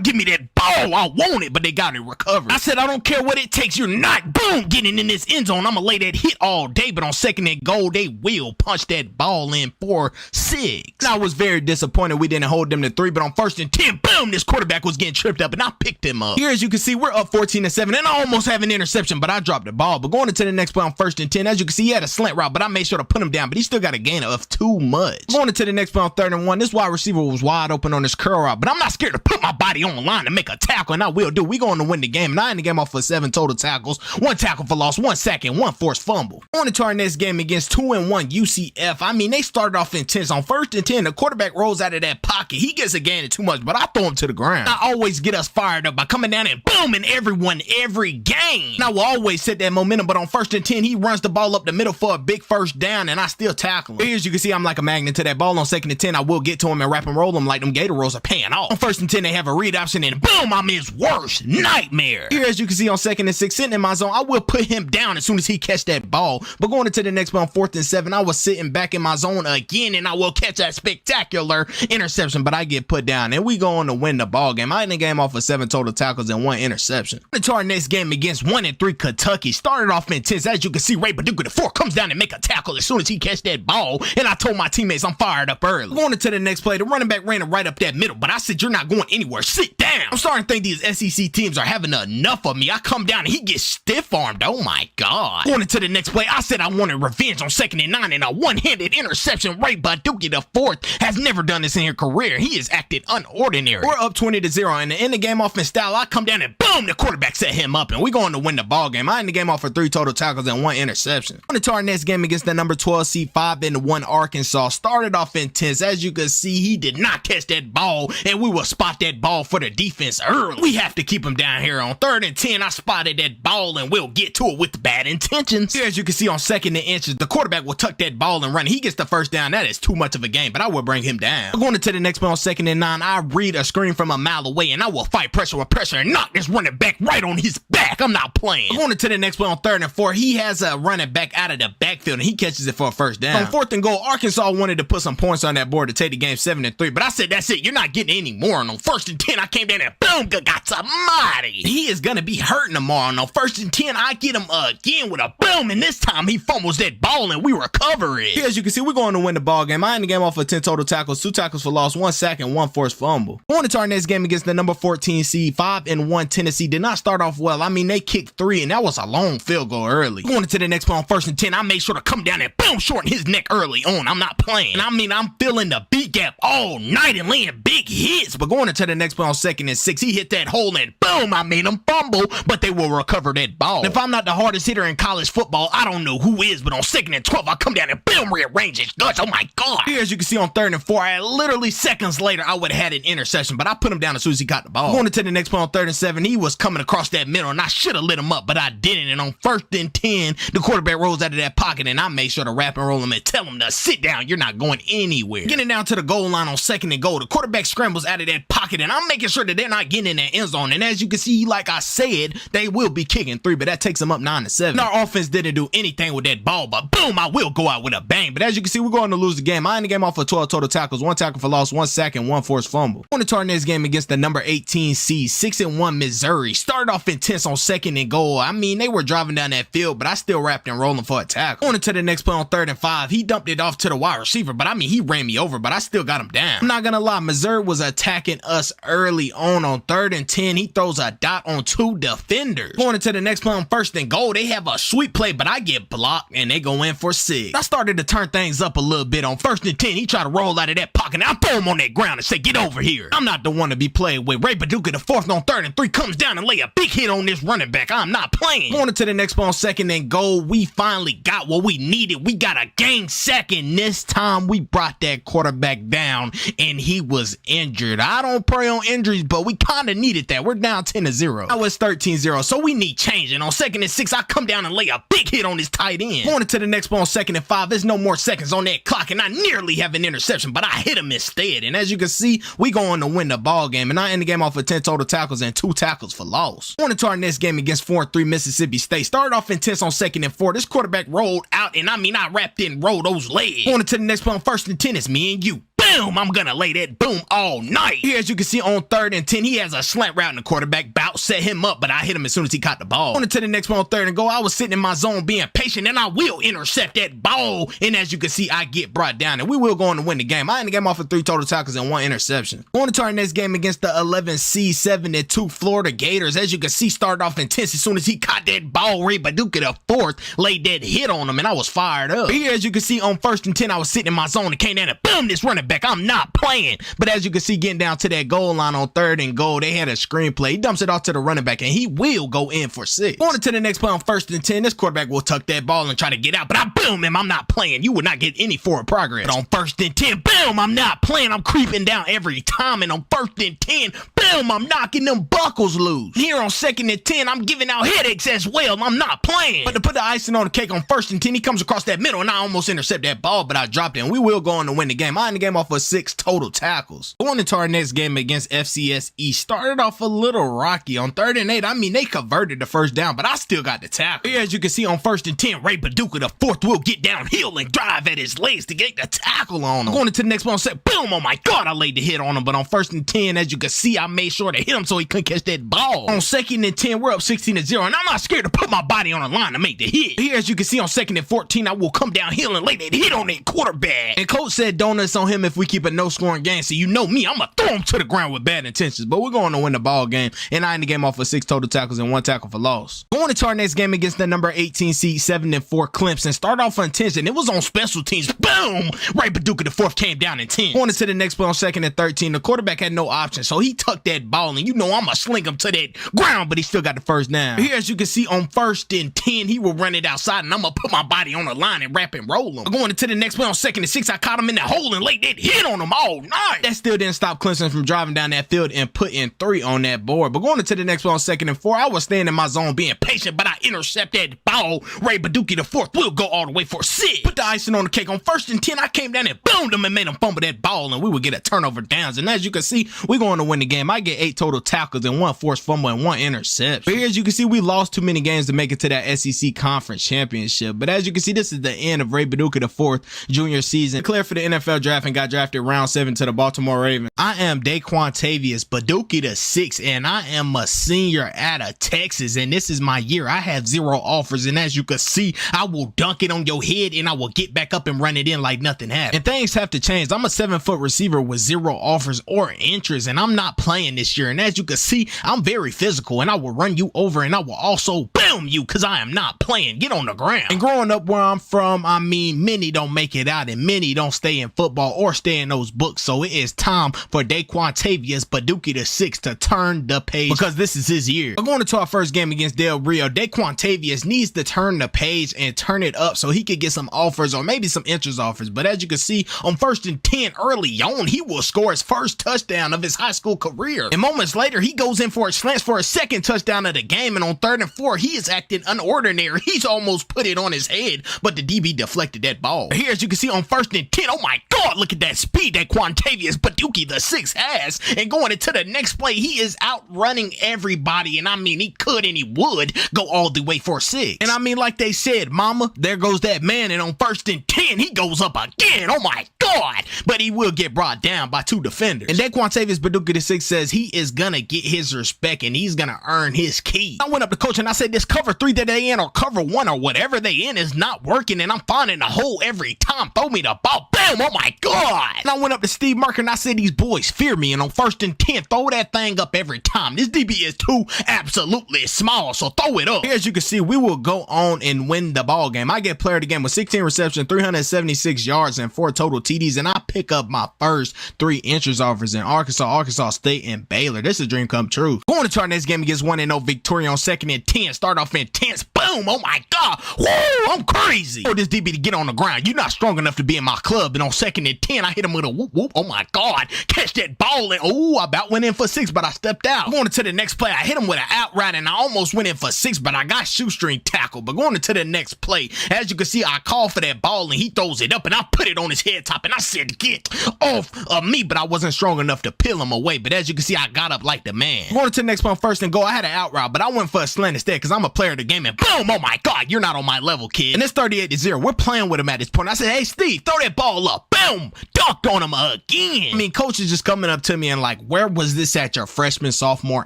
give me that ball. I want it, but they got it recovered. I said, I don't care what it takes. You're not, boom, getting in this end zone. I'm going to lay that hit all day, but on 2nd and goal, they will punch that ball in for 6. And I was very disappointed we didn't hold them to 3, but on 1st and 10, boom, this quarterback was getting tripped up, and I picked him up. Here, as you can see, we're up 14-7, and I almost have an interception, but I dropped the ball. But going into the next play on 1st and 10, as you can see, he had a slant route, but I made sure to put him down, but he still got a gain of too much. Going into the next play on 3rd and 1, this wide receiver was wide open on this curl route, but I'm not scared to put my body on the line to make a tackle, and I will do. We're going to win the game, and I end the game off for 7 total tackles, 1 tackle for loss, 1 sack, and 1 forced fumble. Going into our next game against 2-1 UCF, I mean, they started off intense. On 1st and 10, the quarterback rolls out of that pocket. He gets a gain of too much, but I throw him to the ground. I always get us fired up by coming down and booming everyone every game. And I will always set that momentum, but on 1st and 10, he runs the ball up the middle for a big first down, and I still tackle him. Here, as you can see, I'm like a magnet to that ball. On 2nd and 10, I will get to him and wrap and roll him like them Gator rolls are paying off. On 1st and 10, they have a read option, and boom, I'm his worst nightmare. Here, as you can see, on 2nd and 6, sitting in my zone, I will put him down as soon as he catch that ball. But going into the next play on 4th and 7, I was sitting back in my zone again, and I will catch that spectacular interception, but I get put down, and we go on to win the ball game. I end the game off with 7 total tackles and 1 interception. Into our next game against 1-3 Kentucky, started off intense. As you can see, Ray Paducah the 4 comes down and make a tackle as soon as he catch that ball, and I told my teammates I'm fired up early. Going into the next play, the running back ran it right up that middle, but I said, you're not going anywhere. Sit down. I'm starting to think these SEC teams are having enough of me. I come down and he gets stiff-armed. Oh my God. Going into the next play, I said I wanted revenge on 2nd and 9, and a one-handed interception right by Dookie the 4th has never done this in his career. He has acted unordinary. We're up 20-0, and to end the game off in style, I come down and boom, the quarterback set him up, and we're going to win the ball game. I end the game off for 3 total tackles and 1 interception. On to our next game against the number 12 seed 5-1 Arkansas. Started off intense. As you can see, he did not catch that ball, and we will spot that ball for the defense early. We have to keep him down here. On 3rd and 10, I spotted that ball, and we'll get to it with bad intentions. Here, as you can see, on 2nd and inches, the quarterback will tuck that ball and run. He gets the first down. That is too much of a game, but I will bring him down. Going into the next play on 2nd and 9, I read a screen from a mile away, and I will fight pressure with pressure and knock this running back right on his back. I'm not playing. Going into the next play on 3rd and 4, he has a running back out of the backfield, and he catches it for a first down. On 4th and goal, Arkansas wanted to put some points on that board to take the game 7-3, but I said, that's it. You're not getting any more. And on 1st and 10, I came down and boom, good God almighty. He is going to be hurting tomorrow. And on 1st and 10, I get him again with a boom, and this time he fumbles that ball, and we recover it. Here, as you can see, we're going to win the ball game. I end the game off with 10 total tackles, 2 tackles for loss, 1 sack, and 1 forced fumble. Going into our next game against the number 14 seed 5-1 Tennessee, did not start off well. I mean, they kicked 3, and that was a long field goal early. Going into the next play on 1st and 10, I made sure to come down and boom, shorten his neck early on. I'm not playing. And I mean, I'm feeling the beat gap all night and laying big hits. But going into the next play on 2nd and 6, he hit that hole and boom, I made him fumble, but they will recover that ball. If I'm not the hardest hitter in college football, I don't know who is, but on 2nd and 12, I come down and boom, rearrange his guts. Oh my God. Here, as you can see on 3rd and 4, literally seconds later, I would have had an interception, but I put him down as soon as he got the ball. Going into the next play on 3rd and 7, he was coming across that middle, and I should have lit him up, but I didn't. And on 1st and 10, the quarterback rolls out of that pocket, and I made sure to wrap and roll him and tell him to sit down. You're not going anywhere. Getting down to the goal line on 2nd and goal, the quarterback scrambles out of that pocket, and I'm making sure that they're not getting in that end zone. And as you can see, like I said, they will be kicking 3, but that takes them up 9-7. And our offense didn't do anything with that ball, but boom, I will go out with a bang. But as you can see, we're going to lose the game. I end the game off of 12 total tackles, 1 tackle for loss, 1 sack, and 1 forced fumble. Going into our next game against the number 18 seed, 6-1 Missouri. Started off intense on 2nd and goal. I mean, they were driving down that field, but I still wrapped and rolling for a tackle. Going into the next play on 3rd and 5, he dumped it off to the wide receiver, but I mean, he ran me over, but I still got him down. I'm not gonna lie, Missouri was attacking us early on 3rd and 10. He throws a dot on 2 defenders. Going into the next play on 1st and goal, they have a sweep play, but I get blocked and they go in for 6. I started to turn things up a little bit on 1st and 10. He tried to roll out of that pocket, and I throw him on that ground and say, get over here. I'm not the one to be played with. Ray Paducah, the 4th on 3rd and 3, comes down and lay a big hit on this running back. I'm not playing. Going into the next play on 2nd and goal, we finally got what we needed. We got a gang sack, and this time we brought that quarterback down, and he was injured. I don't pray on injuries, but we kind of needed that. We're down 10-0. I was 13-0, so we need changing. On 2nd and 6, I come down and lay a big hit on his tight end. Going into the next play on 2nd and 5, there's no more seconds on that clock, and I nearly have an interception, but I hit him instead. And as you can see, we going to win the ball game, and I end the game off with 10 total tackles and 2 tackles for loss. Going into our next game against 4-3 Mississippi State. Started off intense on 2nd and 4. This quarterback rolled out, and I mean, I wrapped in and rolled those legs. Going into the next play on 1st and 10, it's me and you. Boom, I'm gonna lay that boom all night. Here, as you can see on 3rd and 10, he has a slant route and the quarterback bout set him up, but I hit him as soon as he caught the ball. Going into the next one on 3rd and goal, I was sitting in my zone being patient, and I will intercept that ball. And as you can see, I get brought down, and we will go on to win the game. I end the game off with 3 total tackles and 1 interception. Going into our next game against the 11C 7-2 Florida Gators. As you can see, started off intense. As soon as he caught that ball, Ray Paducah the 4th laid that hit on him, and I was fired up. Here, as you can see on 1st and 10, I was sitting in my zone and came down and boom, this running back. I'm not playing. But as you can see, getting down to that goal line on 3rd and goal, they had a screenplay. He dumps it off to the running back, and he will go in for 6. Going into the next play on 1st and 10, this quarterback will tuck that ball and try to get out, but I boom him. I'm not playing. You will not get any forward progress. But on 1st and 10, boom, I'm not playing. I'm creeping down every time, and on 1st and 10, boom, I'm knocking them buckles loose. Here on 2nd and 10, I'm giving out headaches as well. I'm not playing. But to put the icing on the cake on 1st and 10, he comes across that middle, and I almost intercept that ball, but I dropped it, and we will go on to win the game. I end the game off with 6 total tackles. Going into our next game against FCS East, started off a little rocky. On 3rd and 8, I mean, they converted the 1st down, but I still got the tackle. Here, as you can see on 1st and 10, Ray Paducah the 4th will get downhill and drive at his legs to get the tackle on him. Going into the next one, said boom, oh my God, I laid the hit on him, but on 1st and 10, as you can see, I made sure to hit him so he couldn't catch that ball. On 2nd and 10, we're up 16-0, and I'm not scared to put my body on the line to make the hit. Here, as you can see on 2nd and 14, I will come downhill and lay that hit on that quarterback. And coach said donuts on him if we keep a no-scoring game, so you know me, I'm gonna throw him to the ground with bad intentions, but we're going to win the ball game, and I end the game off with 6 total tackles and 1 tackle for loss. Going into our next game against the number 18 seed 7-4 Clemson, start off on 10, and it was on special teams. Boom! Ray Paducah the 4th came down in 10. Going into the next play on 2nd and 13, the quarterback had no option, so he tucked that ball, and you know I'm gonna sling him to that ground, but he still got the 1st down. Here, as you can see on 1st and 10, he will run it outside, and I'm gonna put my body on the line and wrap and roll him. Going into the next play on 2nd and 6, I caught him in that hole and laid that hit on him all night. That still didn't stop Clemson from driving down that field and putting 3 on that board. But going into the next one on 2nd and 4, I was staying in my zone being patient, but I intercepted that ball. Ray Paducah the 4th will go all the way for 6. Put the icing on the cake. On 1st and 10, I came down and boomed him and made him fumble that ball, and we would get a turnover downs. And as you can see, we're going to win the game. I get 8 total tackles and 1 forced fumble and 1 interception. But here, as you can see, we lost too many games to make it to that SEC Conference Championship. But as you can see, this is the end of Ray Paducah the 4th junior season. Declared for the NFL draft and got drafted round 7 to the Baltimore Ravens. I am Daquantavius Paducah the 6th, and I am a senior out of Texas, and this is my year. I have 0 offers, and as you can see, I will dunk it on your head, and I will get back up and run it in like nothing happened. And things have to change. I'm a 7-foot receiver with 0 offers or interest, and I'm not playing this year. And as you can see, I'm very physical, and I will run you over, and I will also boom you because I am not playing. Get on the ground. And growing up where I'm from, I mean, many don't make it out, and many don't stay in football or stay stay in those books. So it is time for Daquantavius Baduki VI to turn the page, because this is his year. We're going into our first game against Del Rio. Daquantavius needs to turn the page and turn it up so he could get some offers or maybe some interest offers. But as you can see, on 1st and 10 early on, he will score his first touchdown of his high school career. And moments later, he goes in for a slant for a second touchdown of the game. And on 3rd and 4, he is acting unordinary. He's almost put it on his head, but the DB deflected that ball. Here, as you can see, on 1st and 10, oh my God, look at that speed that Daquantavius Baduki VI has. And going into the next play, he is outrunning everybody. And I mean, he could and he would go all the way for 6. And I mean, like they said, mama, there goes that man. And on 1st and 10, he goes up again. Oh my God. But he will get brought down by 2 defenders. And Daquantavius Baduki VI says he is gonna get his respect and he's gonna earn his key. I went up to coach and I said, this cover 3 that they in or cover 1 or whatever they in is not working, and I'm finding a hole every time. Throw me the ball. Bam! Oh my God. And I went up to Steve Merker and I said, these boys fear me, and on 1st and 10, throw that thing up every time. This DB is too absolutely small, so throw it up. Here, as you can see, we will go on and win the ball game. I get player of the game with 16 receptions, 376 yards, and 4 total TDs, and I pick up my first 3 interest offers in Arkansas State, and Baylor. This is a dream come true. Going into our next game against 1-0 Victoria on 2nd and 10. Start off intense. Boom! Oh my God. Woo! I'm crazy. For this DB to get on the ground. You're not strong enough to be in my club. And on 2nd and 10, I hit him with a whoop whoop. Oh my God. Catch that ball, and I about went in for 6, but I stepped out. Going into the next play, I hit him with an outright and I almost went in for 6, but I got shoestring tackle. But going into the next play, as you can see, I call for that ball and he throws it up and I put it on his head top and I said, get off of me, but I wasn't strong enough to peel him away. But as you can see, I got up like the man. Going to the next one, 1st and goal, I had an out route, but I went for a slant instead because I'm a player of the game, and boom, oh my God, you're not on my level, kid. And it's 38-0. We're playing with him at this point. I said, hey, Steve, throw that ball up. Boom, dunked on him again. I mean, coach is just coming up to me and like, where was this at your freshman, sophomore,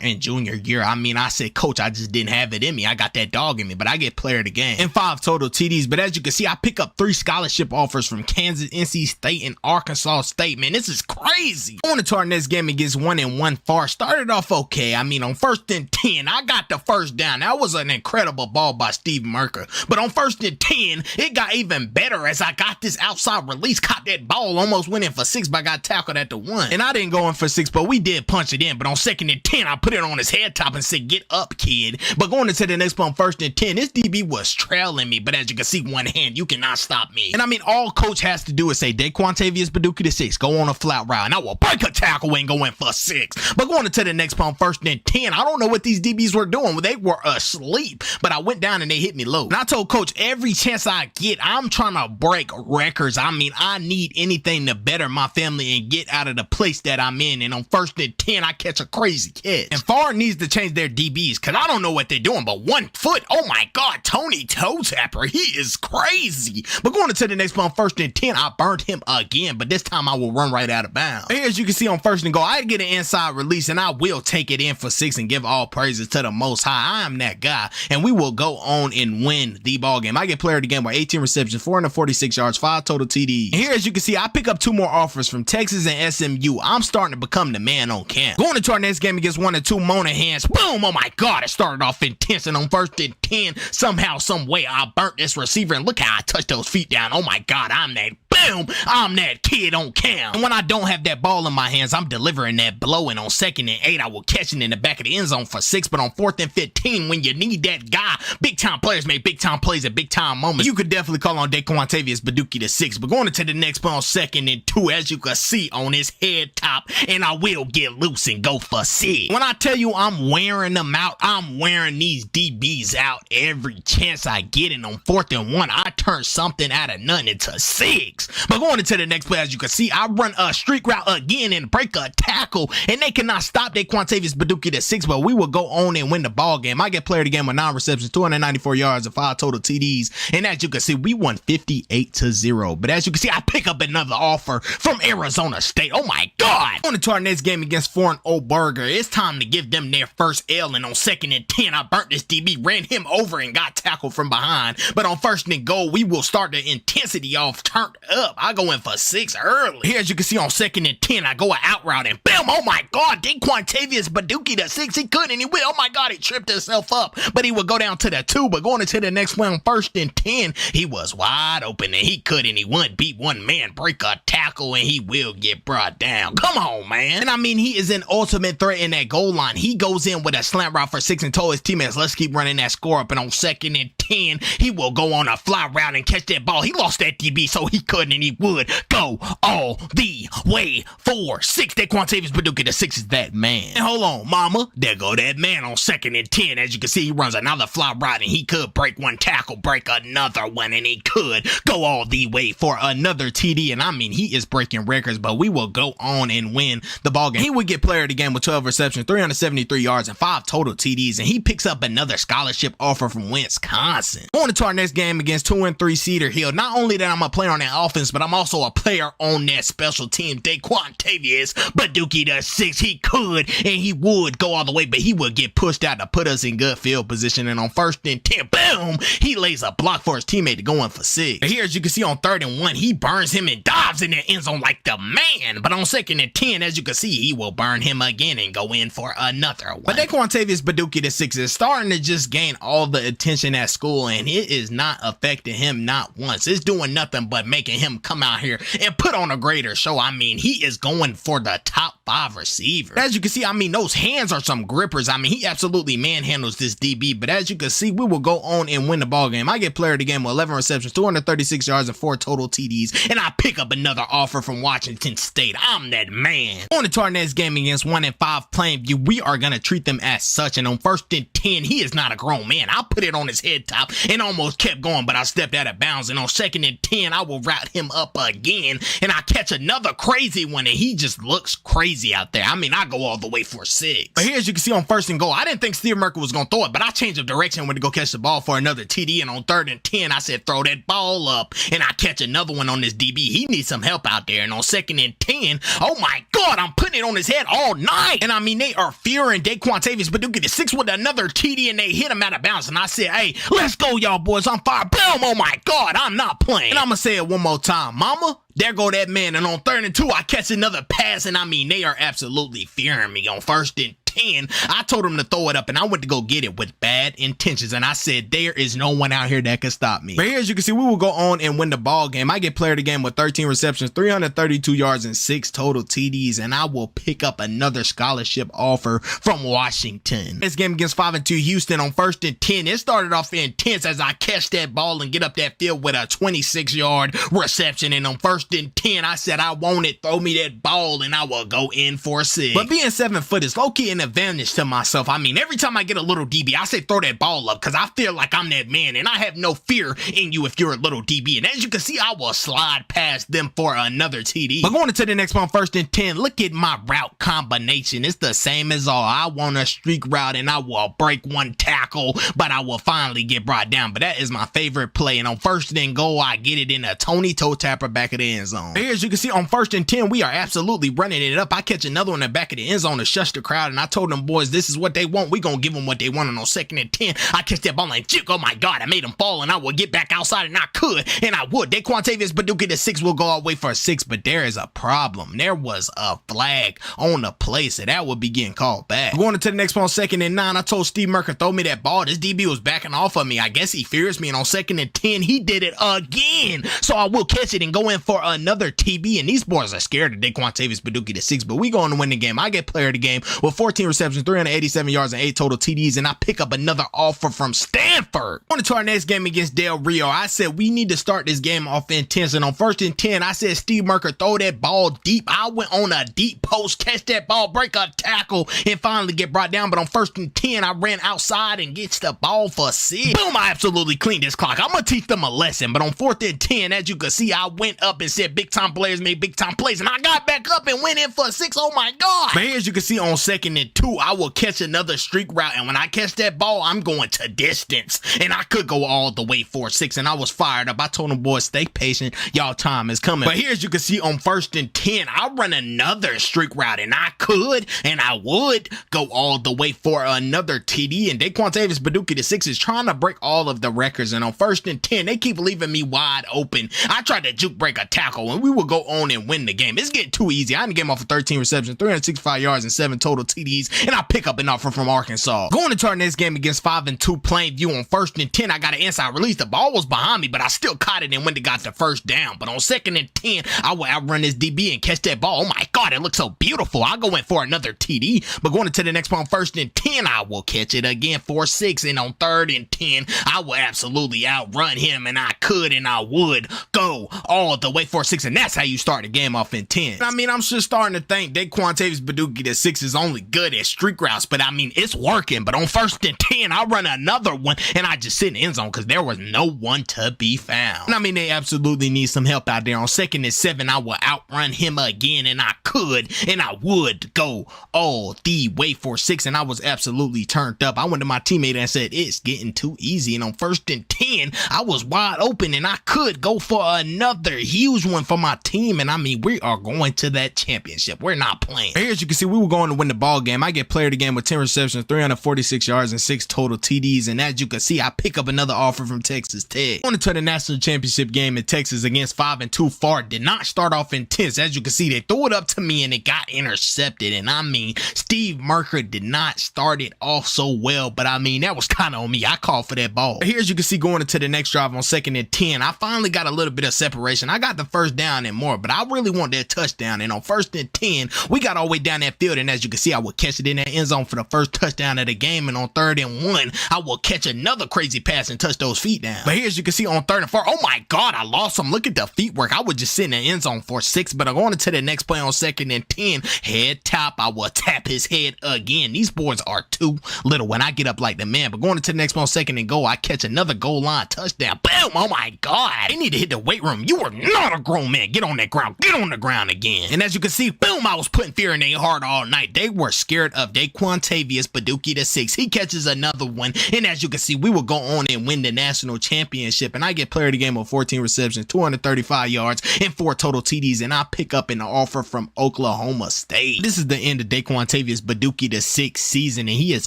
and junior year? I mean, I said, coach, I just didn't have it in me. I got that dog in me, but I get player of the game. And 5 total TDs. But as you can see, I pick up 3 scholarship offers from Kansas, NC State, and Arkansas State. Man, this is crazy. Going into our next game against 1-1 Far. Started off okay. I mean, on 1st and 10, I got the first down. That was an incredible ball by Steve Merker. But on 1st and 10, it got even better as I got this outside release, caught that ball, almost went in for 6, but I got tackled at the 1. And I didn't go in for 6, but we did punch it in. But on 2nd and 10, I put it on his head top and said, get up, kid. But going into the next one, on 1st and 10, this DB was trailing me. But as you can see, one hand, you cannot stop me. And I mean, all coach has to do is say, Daquantavius Baduki VI, go on a flat route, and I will break a tackle and go in for 6. But going into the next one, 1st and 10, I don't know what these DBs were doing. They were asleep, but I went down and they hit me low. And I told coach, every chance I get, I'm trying to break records. I mean, I need anything to better my family and get out of the place that I'm in. And on 1st and 10, I catch a crazy catch. And Far needs to change their DBs because I don't know what they're doing, but 1 foot, oh my God, Tony Toe Tapper, he is crazy. But going into the next one, 1st and 10, I burnt him again, but this time I will run right out of bounds. Here, as you can see on 1st and goal, I get an inside release and I will take it in for 6 and give all praises to the Most High. I am that guy, and we will go on and win the ball game. I get player of the game with 18 receptions, 446 yards, 5 total TDs. And here, as you can see, I pick up 2 more offers from Texas and SMU. I'm starting to become the man on camp. Going into our next game against 1-2 Monahans. Boom! Oh my God, it started off intense, and on 1st and 10, somehow, some way, I burnt this receiver, and look how I touched those feet down. Oh my God, I'm that. Boom! I'm that kid on cam. And when I don't have that ball in my hands, I'm delivering that blow. And on 2nd and 8, I will catch it in the back of the end zone for 6. But on 4th and 15, when you need that guy, big time players make big time plays at big time moments. You could definitely call on Daquantavius Baduki VI. But going into the next play on 2nd and 2, as you can see on his head top, and I will get loose and go for 6. When I tell you I'm wearing them out, I'm wearing these DBs out every chance I get. And on 4th and 1, I turn something out of nothing into 6. But going into the next play, as you can see, I run a streak route again and break a tackle, and they cannot stop Daquantavius Baduki VI, but we will go on and win the ball game. I get player of the game with 9 receptions, 294 yards, and 5 total TDs, and as you can see, we won 58-0. But as you can see, I pick up another offer from Arizona State. Oh my God! Going into our next game against 4-0 Burger, it's time to give them their first L, and on 2nd and 10, I burnt this DB, ran him over, and got tackled from behind. But on 1st and goal, we will start the intensity off turned up. up. I go in for 6 early. Here, as you can see, on 2nd and 10, I go an out route and bam, oh my God, Quantavious Baduki the 6, he couldn't, he will. Oh my God, he tripped himself up, but he would go down to the 2, but going into the next one on 1st and 10, he was wide open and he couldn't, he wouldn't beat one man, break a tackle, and he will get brought down. Come on, man. And I mean, he is an ultimate threat in that goal line. He goes in with a slant route for 6 and told his teammates, let's keep running that score up, and on 2nd and 10, he will go on a fly route and catch that ball. He lost that DB, so he couldn't, and he would go all the way for 6. That Quantavious Baduki the 6 is that man. And hold on, mama, there go that man on 2nd and 10. As you can see, he runs another fly route, and he could break one tackle, break another one, and he could go all the way for another TD. And I mean, he is breaking records, but we will go on and win the ball game. He would get player of the game with 12 receptions, 373 yards, and 5 total TDs, and he picks up another scholarship offer from Wisconsin. Going to our next game against 2 and 3 Cedar Hill. Not only that I'm a player on that offense, but I'm also a player on that special team. Quantavious Baduki the 6, he could and he would go all the way, but he would get pushed out to put us in good field position. And on 1st and 10, boom, he lays a block for his teammate to go in for 6. Here, as you can see, on 3rd and 1, he burns him and dives in the end zone like the man. But on 2nd and 10, as you can see, he will burn him again and go in for another one. But that Quantavious Baduki the 6 is starting to just gain all the attention at school, and it is not affecting him not once. It's doing nothing but making him come out here and put on a greater show. I mean, he is going for the top 5 receiver. As you can see, I mean, those hands are some grippers. I mean, he absolutely manhandles this DB, but as you can see, we will go on and win the ball game. I get player of the game with 11 receptions, 236 yards, and 4 total TDs, and I pick up another offer from Washington State. I'm that man. On to our next game against 1 and 5 Plainview, we are going to treat them as such, and on 1st and 10, he is not a grown man. I put it on his head top and almost kept going, but I stepped out of bounds, and on 2nd and 10, I will route him up again, and I catch another crazy one, and he just looks crazy out there. I mean, I go all the way for 6. But here, as you can see, on 1st and goal, I didn't think Steve Merkel was going to throw it, but I changed of direction when to go catch the ball for another TD, and on 3rd and 10, I said, throw that ball up, and I catch another one on this DB. He needs some help out there, and on 2nd and 10, oh my God, I'm putting it on his head all night, and I mean, they are fearing Quantavious Baduki the 6 with another TD, and they hit him out of bounds, and I said, hey, let's go, y'all boys, I'm fire. Boom, oh my God, I'm not playing. And I'm going to say it one more time, mama, there go that man, and on 3rd and 2, I catch another pass, and I mean, they are absolutely fearing me. On 1st and 10, I told him to throw it up, and I went to go get it with bad intentions, and I said, there is no one out here that can stop me. But here, as you can see, we will go on and win the ball game. I get player of the game with 13 receptions, 332 yards, and 6 total TDs, and I will pick up another scholarship offer from Washington. This game against 5 and 2 Houston on 1st and 10, it started off intense as I catch that ball and get up that field with a 26-yard reception, and on 1st and 10, I said, I want it, throw me that ball, and I will go in for 6. But being 7 foot is low-key an advantage to myself. I mean, every time I get a little DB, I say throw that ball up because I feel like I'm that man, and I have no fear in you if you're a little DB. And as you can see, I will slide past them for another TD. But going into the next one, 1st and 10, look at my route combination. It's the same as all. I want a streak route, and I will break one tackle, but I will finally get brought down. But that is my favorite play. And on 1st and goal, I get it in a Tony toe tapper back of the end zone. Here, as you can see, on 1st and 10, we are absolutely running it up. I catch another one in the back of the end zone to shush the crowd, and I told them boys, this is what they want. We gonna give them what they want. And on 2nd and 10, I catch that ball like, oh my God, I made him fall, and I will get back outside, and I could, and I would. Quantavious Baduki the 6 will go all the way for a 6, but there is a problem. There was a flag on the play, so that would be getting called back. Going into the next one, 2nd and 9, I told Steve Merker, throw me that ball. This DB was backing off of me. I guess he fears me, and on 2nd and 10, he did it again. So I will catch it and go in for another TB, and these boys are scared of Quantavious Baduki the 6, but we going to win the game. I get player of the game with 14 receptions, 387 yards, and 8 total TDs, and I pick up another offer from Stanford. On to our next game against Del Rio, I said we need to start this game off intense, and on 1st and 10, I said Steve Merker, throw that ball deep. I went on a deep post, catch that ball, break a tackle, and finally get brought down, but on 1st and 10, I ran outside and gets the ball for 6. Boom, I absolutely cleaned this clock. I'm going to teach them a lesson, but on 4th and 10, as you can see, I went up and said big time players make big time plays, and I got back up and went in for 6. Oh my God. But here, as you can see, on 2nd and and 2, I will catch another streak route, and when I catch that ball, I'm going to distance, and I could go all the way 4-6, and I was fired up. I told them, boys, stay patient, y'all time is coming. But here, as you can see, on 1st and 10, I run another streak route, and I could, and I would go all the way for another TD, and Daquan Baduki the 6 is trying to break all of the records, and on 1st and 10, they keep leaving me wide open. I tried to juke break a tackle, and we will go on and win the game. It's getting too easy. I didn't get him off of 13 receptions, 365 yards, and 7 total TDs, and I pick up an offer from Arkansas. Going into our next game against 5-2 Plainview on 1st and 10, I got an inside release. The ball was behind me, but I still caught it and went and got the first down. But on 2nd and 10, I will outrun this DB and catch that ball. Oh my God, it looks so beautiful. I go in for another TD, but going into the next one on 1st and 10, I will catch it again for 6, and on 3rd and 10, I will absolutely outrun him, and I could and I would go all the way for 6, and that's how you start the game off in 10. I mean, I'm just starting to think Daquan Baduki the 6 is only good at streak routes, but I mean, it's working. But on 1st and 10, I run another one, and I just sit in the end zone because there was no one to be found. And I mean, they absolutely need some help out there. On 2nd and 7, I will outrun him again, and I could and I would go all the way for 6, and I was absolutely turned up. I went to my teammate and said, it's getting too easy. And on 1st and 10, I was wide open, and I could go for another huge one for my team. And I mean, we are going to that championship. We're not playing. Here, as you can see, we were going to win the ball game. I get player of the game with 10 receptions, 346 yards, and 6 total TDs. And as you can see, I pick up another offer from Texas Tech. Going into the national championship game in Texas against 5-2 Far did not start off intense. As you can see, they threw it up to me and it got intercepted. And I mean, Steve Merker did not start it off so well, but I mean, that was kind of on me. I called for that ball. Here, as you can see, going into the next drive on 2nd and 10, I finally got a little bit of separation. I got the first down and more, but I really want that touchdown. And on 1st and 10, we got all the way down that field, and as you can see, I would catch it in that end zone for the first touchdown of the game. And on 3rd and 1, I will catch another crazy pass and touch those feet down. But here, as you can see, on 3rd and 4, oh my God, I lost some. Look at the feet work. I would just sit in the end zone for 6, but I'm going into the next play on 2nd and 10, head top, I will tap his head again. These boys are too little when I get up like the man. But going into the next play on 2nd and goal, I catch another goal line touchdown. Boom! Oh my God, they need to hit the weight room. You are not a grown man. Get on that ground. Get on the ground again. And as you can see, boom, I was putting fear in their heart all night. They were scared of Daquan Baduki the 6. He catches another one, and as you can see, we will go on and win the national championship. And I get player of the game with 14 receptions, 235 yards, and 4 total TDs, and I pick up an offer from Oklahoma State. This is the end of Daquan Baduki the 6 season, and he is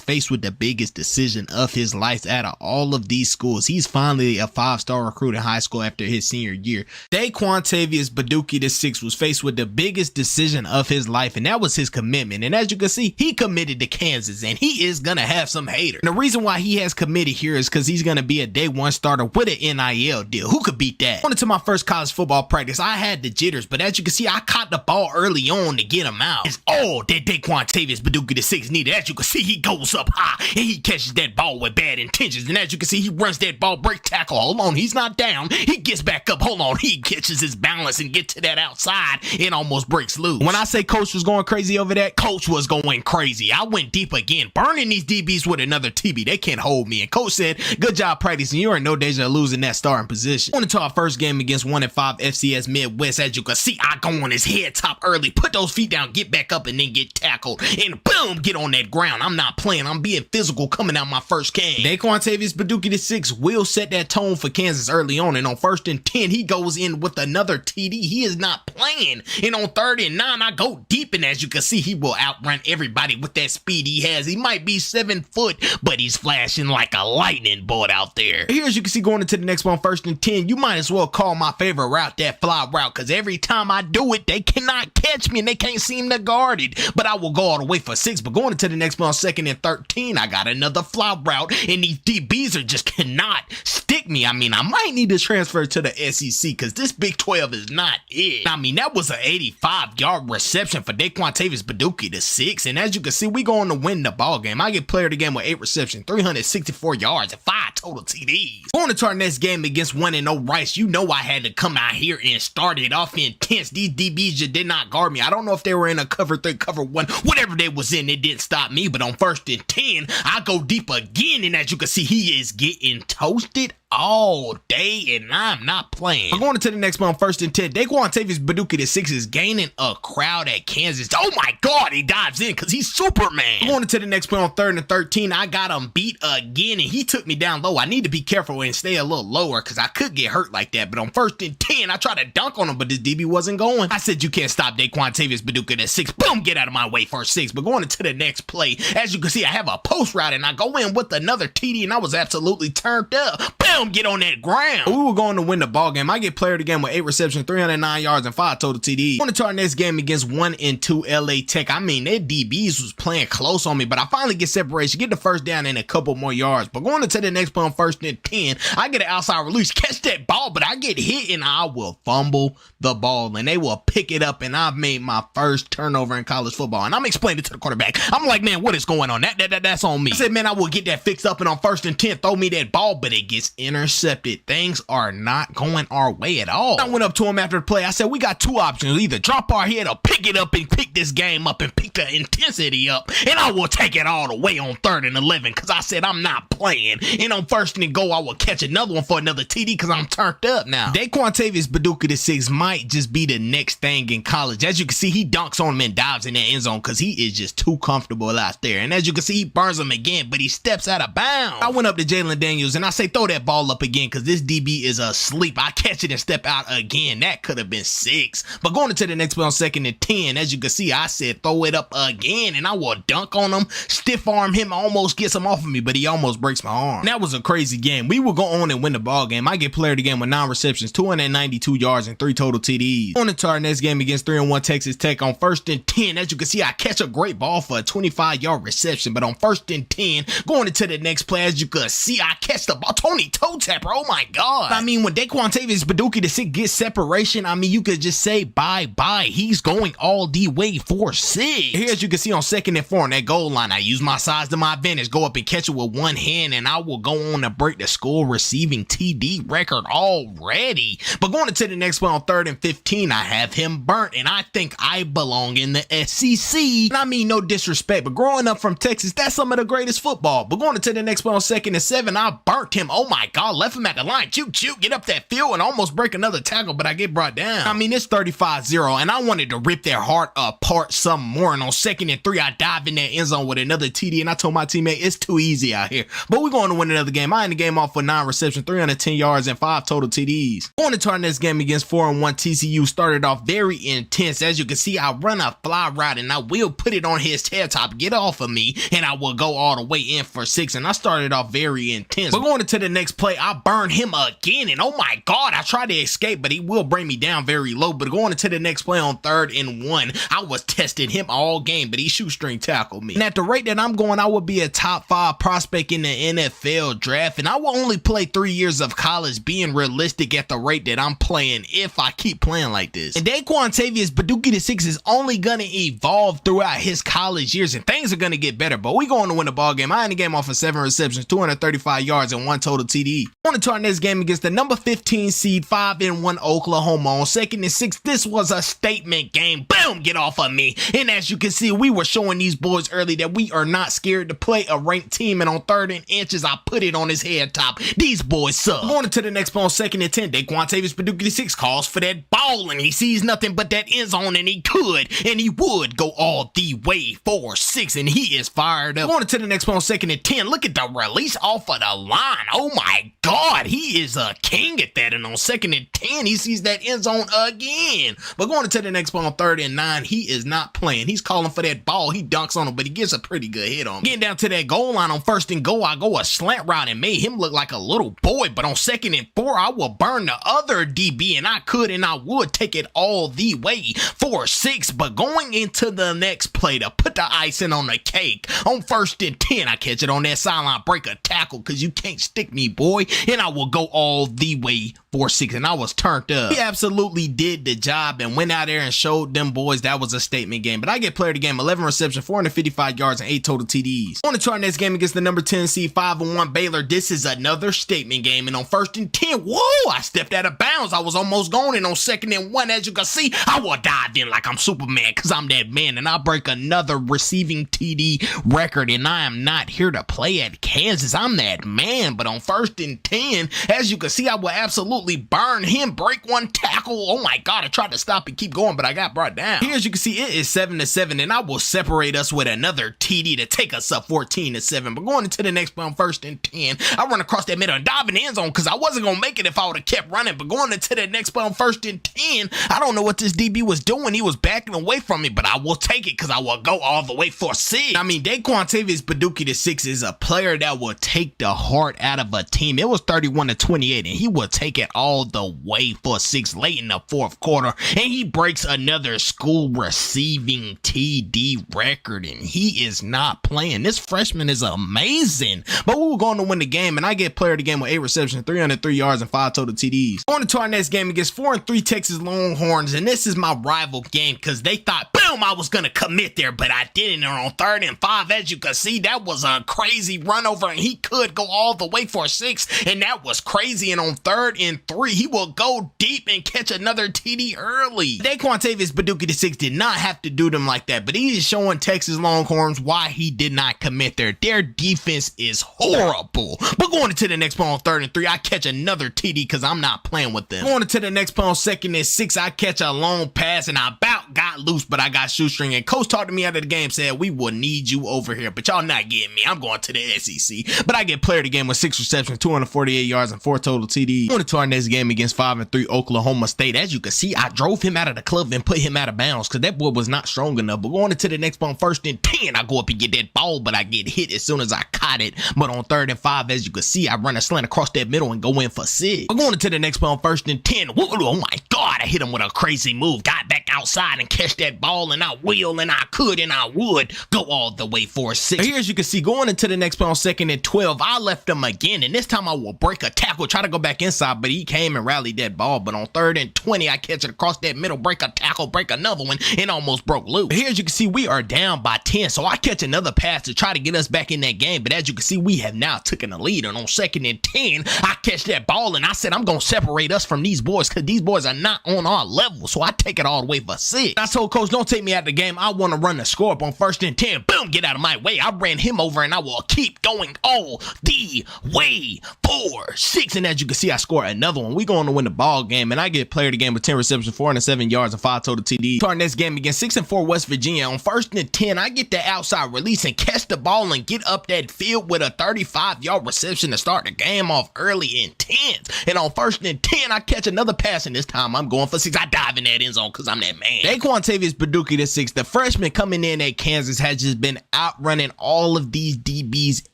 faced with the biggest decision of his life out of all of these schools. He's finally a 5-star recruit in high school after his senior year. Daquan Baduki the 6 was faced with the biggest decision of his life, and that was his commitment. And as you can see, he committed to Kansas, and he is gonna have some haters. And the reason why he has committed here is because he's gonna be a day 1 starter with an NIL deal. Who could beat that? Going into my first college football practice, I had the jitters, but as you can see, I caught the ball early on to get him out. It's all that Daquan Baduki the 6 needed. As you can see, he goes up high and he catches that ball with bad intentions. And as you can see, he runs that ball, break tackle. Hold on, he's not down. He gets back up. Hold on, he catches his balance and gets to that outside and almost breaks loose. When I say coach was going crazy over that, coach was going crazy. I went deep again, burning these DBs with another TB. They can't hold me. And coach said, good job practicing. You're in no danger of losing that starting position. Going into our first game against 1-5 FCS Midwest, as you can see, I go on his head top early, put those feet down, get back up, and then get tackled. And boom, get on that ground. I'm not playing. I'm being physical coming out my first game. Daquan Baduki the 6 will set that tone for Kansas early on. And on 1st and 10, he goes in with another TD. He is not playing. And on 3rd and 9, I go deep. And as you can see, he will outrun everybody with that speed he has. He might be 7 foot, but he's flashing like a lightning bolt out there. Here, as you can see, going into the next one, 1st and 10, you might as well call my favorite route that fly route, because every time I do it, they cannot catch me and they can't seem to guard it. But I will go all the way for 6. But going into the next one, 2nd and 13, I got another fly route, and these DBs are just cannot stick me. I mean, I might need to transfer to the SEC because this Big 12 is not it. I mean, that was an 85-yard reception for Daquan Baduki the 6. And as you can see, we going to win the ball game. I get player of the game with 8 receptions, 364 yards, and 5 total TDs. Going into our next game against 1-0 Rice, you know I had to come out here and start it off intense. These DBs just did not guard me. I don't know if they were in a cover 3, cover 1, whatever they was in, it didn't stop me. But on 1st and 10, I go deep again, and as you can see, he is getting toasted all day, and I'm not playing. I'm going into the next play on 1st and 10. Daquan Baduka the 6 is gaining a crowd at Kansas. Oh my God, he dives in because he's Superman. I'm going into the next play on 3rd and 13. I got him beat again, and he took me down low. I need to be careful and stay a little lower because I could get hurt like that. But on 1st and 10, I tried to dunk on him, but this DB wasn't going. I said, you can't stop Daquan Baduka the 6. Boom, get out of my way, 1st 6. But going into the next play, as you can see, I have a post route, and I go in with another TD, and I was absolutely turned up. Boom, get on that ground. We were going to win the ball game. I get player of the game with 8 receptions, 309 yards, and 5 total TDs. On to our next game against 1 and 2 LA Tech. I mean, their DBs was playing close on me, but I finally get separation, get the first down and a couple more yards. But going into the next play on 1st and 10, I get an outside release, catch that ball, but I get hit and I will fumble the ball, and they will pick it up, and I've made my first turnover in college football. And I'm explaining it to the quarterback. I'm like, man, what is going on? That's on me. I said, man, I will get that fixed up, and on 1st and 10, throw me that ball, but it gets intercepted. Things are not going our way at all. I went up to him after the play. I said, we got 2 options. Either drop our head or pick it up and pick this game up and pick the intensity up, and I will take it all the way on 3rd and 11 because I said I'm not playing. And on 1st and goal, I will catch another one for another TD because I'm turned up now. Daquan Baduka the 6 might just be the next thing in college. As you can see, he dunks on him and dives in that end zone because he is just too comfortable out there. And as you can see, he burns him again, but he steps out of bounds. I went up to Jalen Daniels and I say, throw that ball up again because this DB is asleep. I catch it and step out again. That could have been 6. But going into the next play on 2nd and 10, as you can see, I said, throw it up again, and I will dunk on him, stiff arm him, almost gets him off of me, but he almost breaks my arm. That was a crazy game. We will go on and win the ball game. I get player of the game with 9 receptions, 292 yards, and 3 total TDs. On to our next game against 3-1 Texas Tech on 1st and 10. As you can see, I catch a great ball for a 25-yard reception, but on 1st and 10, going into the next play, as you can see, I catch the ball. Tony toe tapper. Oh my God. I mean, when Daquan Baduka the 6 gets separation, I mean, you could just say bye-bye. He's going all the way for 6. Here, as you can see, on 2nd and 4 on that goal line, I use my size to my advantage, go up and catch it with one hand, and I will go on to break the school receiving TD record already. But going into the next play on 3rd and 15, I have him burnt, and I think I belong in the SEC. And I mean, no disrespect, but growing up from Texas, that's some of the greatest football. But going into the next play on 2nd and 7, I burnt him. Oh my God, left him at the line, shoot, get up that field and almost break another tackle, but I get brought down. I mean, it's 35-0, and I wanted to rip their heart apart some more. And on 2nd and 3, I dive in that end zone with another TD, and I told my teammate, it's too easy out here. But we're going to win another game. I end the game off with 9 receptions, 310 yards, and 5 total TDs. Going into our next game against 4-1 TCU, started off very intense. As you can see, I run a fly route, and I will put it on his head top, get off of me, and I will go all the way in for 6. And I started off very intense. But going into the next play, I burn him again, and oh my God, I tried to escape, but he will bring me down very low. But going into the next play on 3rd and 1, I was testing him all game, but he shoestring tackled me. And at the rate that I'm going, I would be a top 5 prospect in the NFL draft, and I will only play 3 years of college, being realistic at the rate that I'm playing if I keep playing like this. And Daquan Baduka the 6 is only going to evolve throughout his college years, and things are going to get better. But we going to win the ball game. I end the game off of 7 receptions, 235 yards, and 1 total TD. On to our next game against the number 15 seed 5-1 Oklahoma on 2nd and 6. This was a statement game. Boom, get off of me. And as you can see, we were showing these boys early that we are not scared to play a ranked team. And on 3rd and inches, I put it on his head top. These boys suck. Going into the next play on 2nd and 10, Daquan Baduka the 6 calls for that ball, and he sees nothing but that end zone, and he could, and he would go all the way for 6, and he is fired up. Going into the next play on 2nd and 10, look at the release off of the line. Oh my God, he is a king at that. And on 2nd and 10, he sees that end zone again. But going into the next play on 3rd and 9, he is not playing. He's calling for that ball. He dunks on him, but he gets a pretty good hit on him. Getting down to that goal line on 1st and goal, I go a slant route and made him look like a little boy. But on 2nd and 4, I will burn the other DB, and I could and I would take it all the way for 6. But going into the next play to put the icing on the cake, on 1st and 10, I catch it on that sideline, break a tackle because you can't stick me, boy, and I will go all the way 4-6, and I was turned up. He absolutely did the job and went out there and showed them boys that was a statement game. But I get player of the game, 11 receptions, 455 yards, and 8 total TDs. On to our next game against the number 10 seed 5-1 Baylor. This is another statement game, and on 1st and 10, whoa, I stepped out of bounds. I was almost gone, and on 2nd and 1, as you can see, I will dive in like I'm Superman, because I'm that man, and I break another receiving TD record, and I am not here to play at Kansas. I'm that man. But on 1st and 10, as you can see, I will absolutely burn him, break one tackle. Oh my God, I tried to stop and keep going, but I got brought down. Here, as you can see, it is 7-7, and I will separate us with another TD to take us up 14-7. But going into the next play on 1st and 10, I run across that middle and dive in the end zone because I wasn't going to make it if I would have kept running. But going into the next play on 1st and 10, I don't know what this DB was doing. He was backing away from me, but I will take it because I will go all the way for 6. I mean, Daquantavius Baduki the 6 is a player that will take the heart out of a team. It was 31-28, and he will take it all the way for 6 late in the 4th quarter, and he breaks another school receiving TD record, and he is not playing. This freshman is amazing. But we were going to win the game, and I get player of the game with 8 receptions, 303 yards, and 5 total TDs. On to our next game against 4-3 Texas Longhorns, and this is my rival game because they thought, boom, I was going to commit there, but I didn't. And on 3rd and 5, as you can see, that was a crazy run over, and he could go all the way for 6, and that was crazy. And on 3rd and 3, he will go deep and catch another TD early. Daquantavius Baduki the 6 did not have to do them like that, but he is showing Texas Longhorns why he did not commit there. Their defense is horrible. But going into the next play on 3rd and 3, I catch another TD because I'm not playing with them. Going into the next play on 2nd and 6, I catch a long pass, and I about got loose, but I got shoestring, and coach talked to me after the game, said, we will need you over here, but y'all not getting me. I'm going to the SEC. But I get player of the game with 6 receptions, 248 yards, and 4 total TDs. Going into our next game against 5-3 Oklahoma State. As you can see, I drove him out of the club and put him out of bounds because that boy was not strong enough. But going into the next play on 1st and 10, I go up and get that ball, but I get hit as soon as I caught it. But on 3rd and 5, as you can see, I run a slant across that middle and go in for 6. But going into the next play on 1st and 10, oh my God, I hit him with a crazy move. Got back outside and catch that ball, and I will, and I could, and I would go all the way for 6. Here, as you can see, going into the next play on 2nd and 12, I left him again, and this time I will break a tackle, try to go back inside, but he came and rallied that ball. But on 3rd and 20, I catch it across that middle, break a tackle, break another one, and almost broke loose. Here, as you can see, we are down by 10, so I catch another pass to try to get us back in that game. But as you can see, we have now taken the lead, and on 2nd and 10, I catch that ball, and I said, I'm going to separate us from these boys because these boys are not on our level, so I take it all the way for 6. I told coach, don't take me out of the game. I want to run the score up on 1st and 10. Boom, get out of my way. I ran him over, and I will keep going all the way for 6. And as you can see, I score another one. We going to win the ball game, and I get player of the game with 10 receptions, 407 yards, and 5 total TDs. To our next game against 6-4 West Virginia. On 1st and 10, I get that outside release and catch the ball and get up that field with a 35-yard reception to start the game off early and 10s. And on 1st and 10, I catch another pass, and this time I'm going for 6. I dive in that end zone because I'm that man. Daquantavius Baduki the 6, the freshman coming in at Kansas, has just been outrunning all of these DBs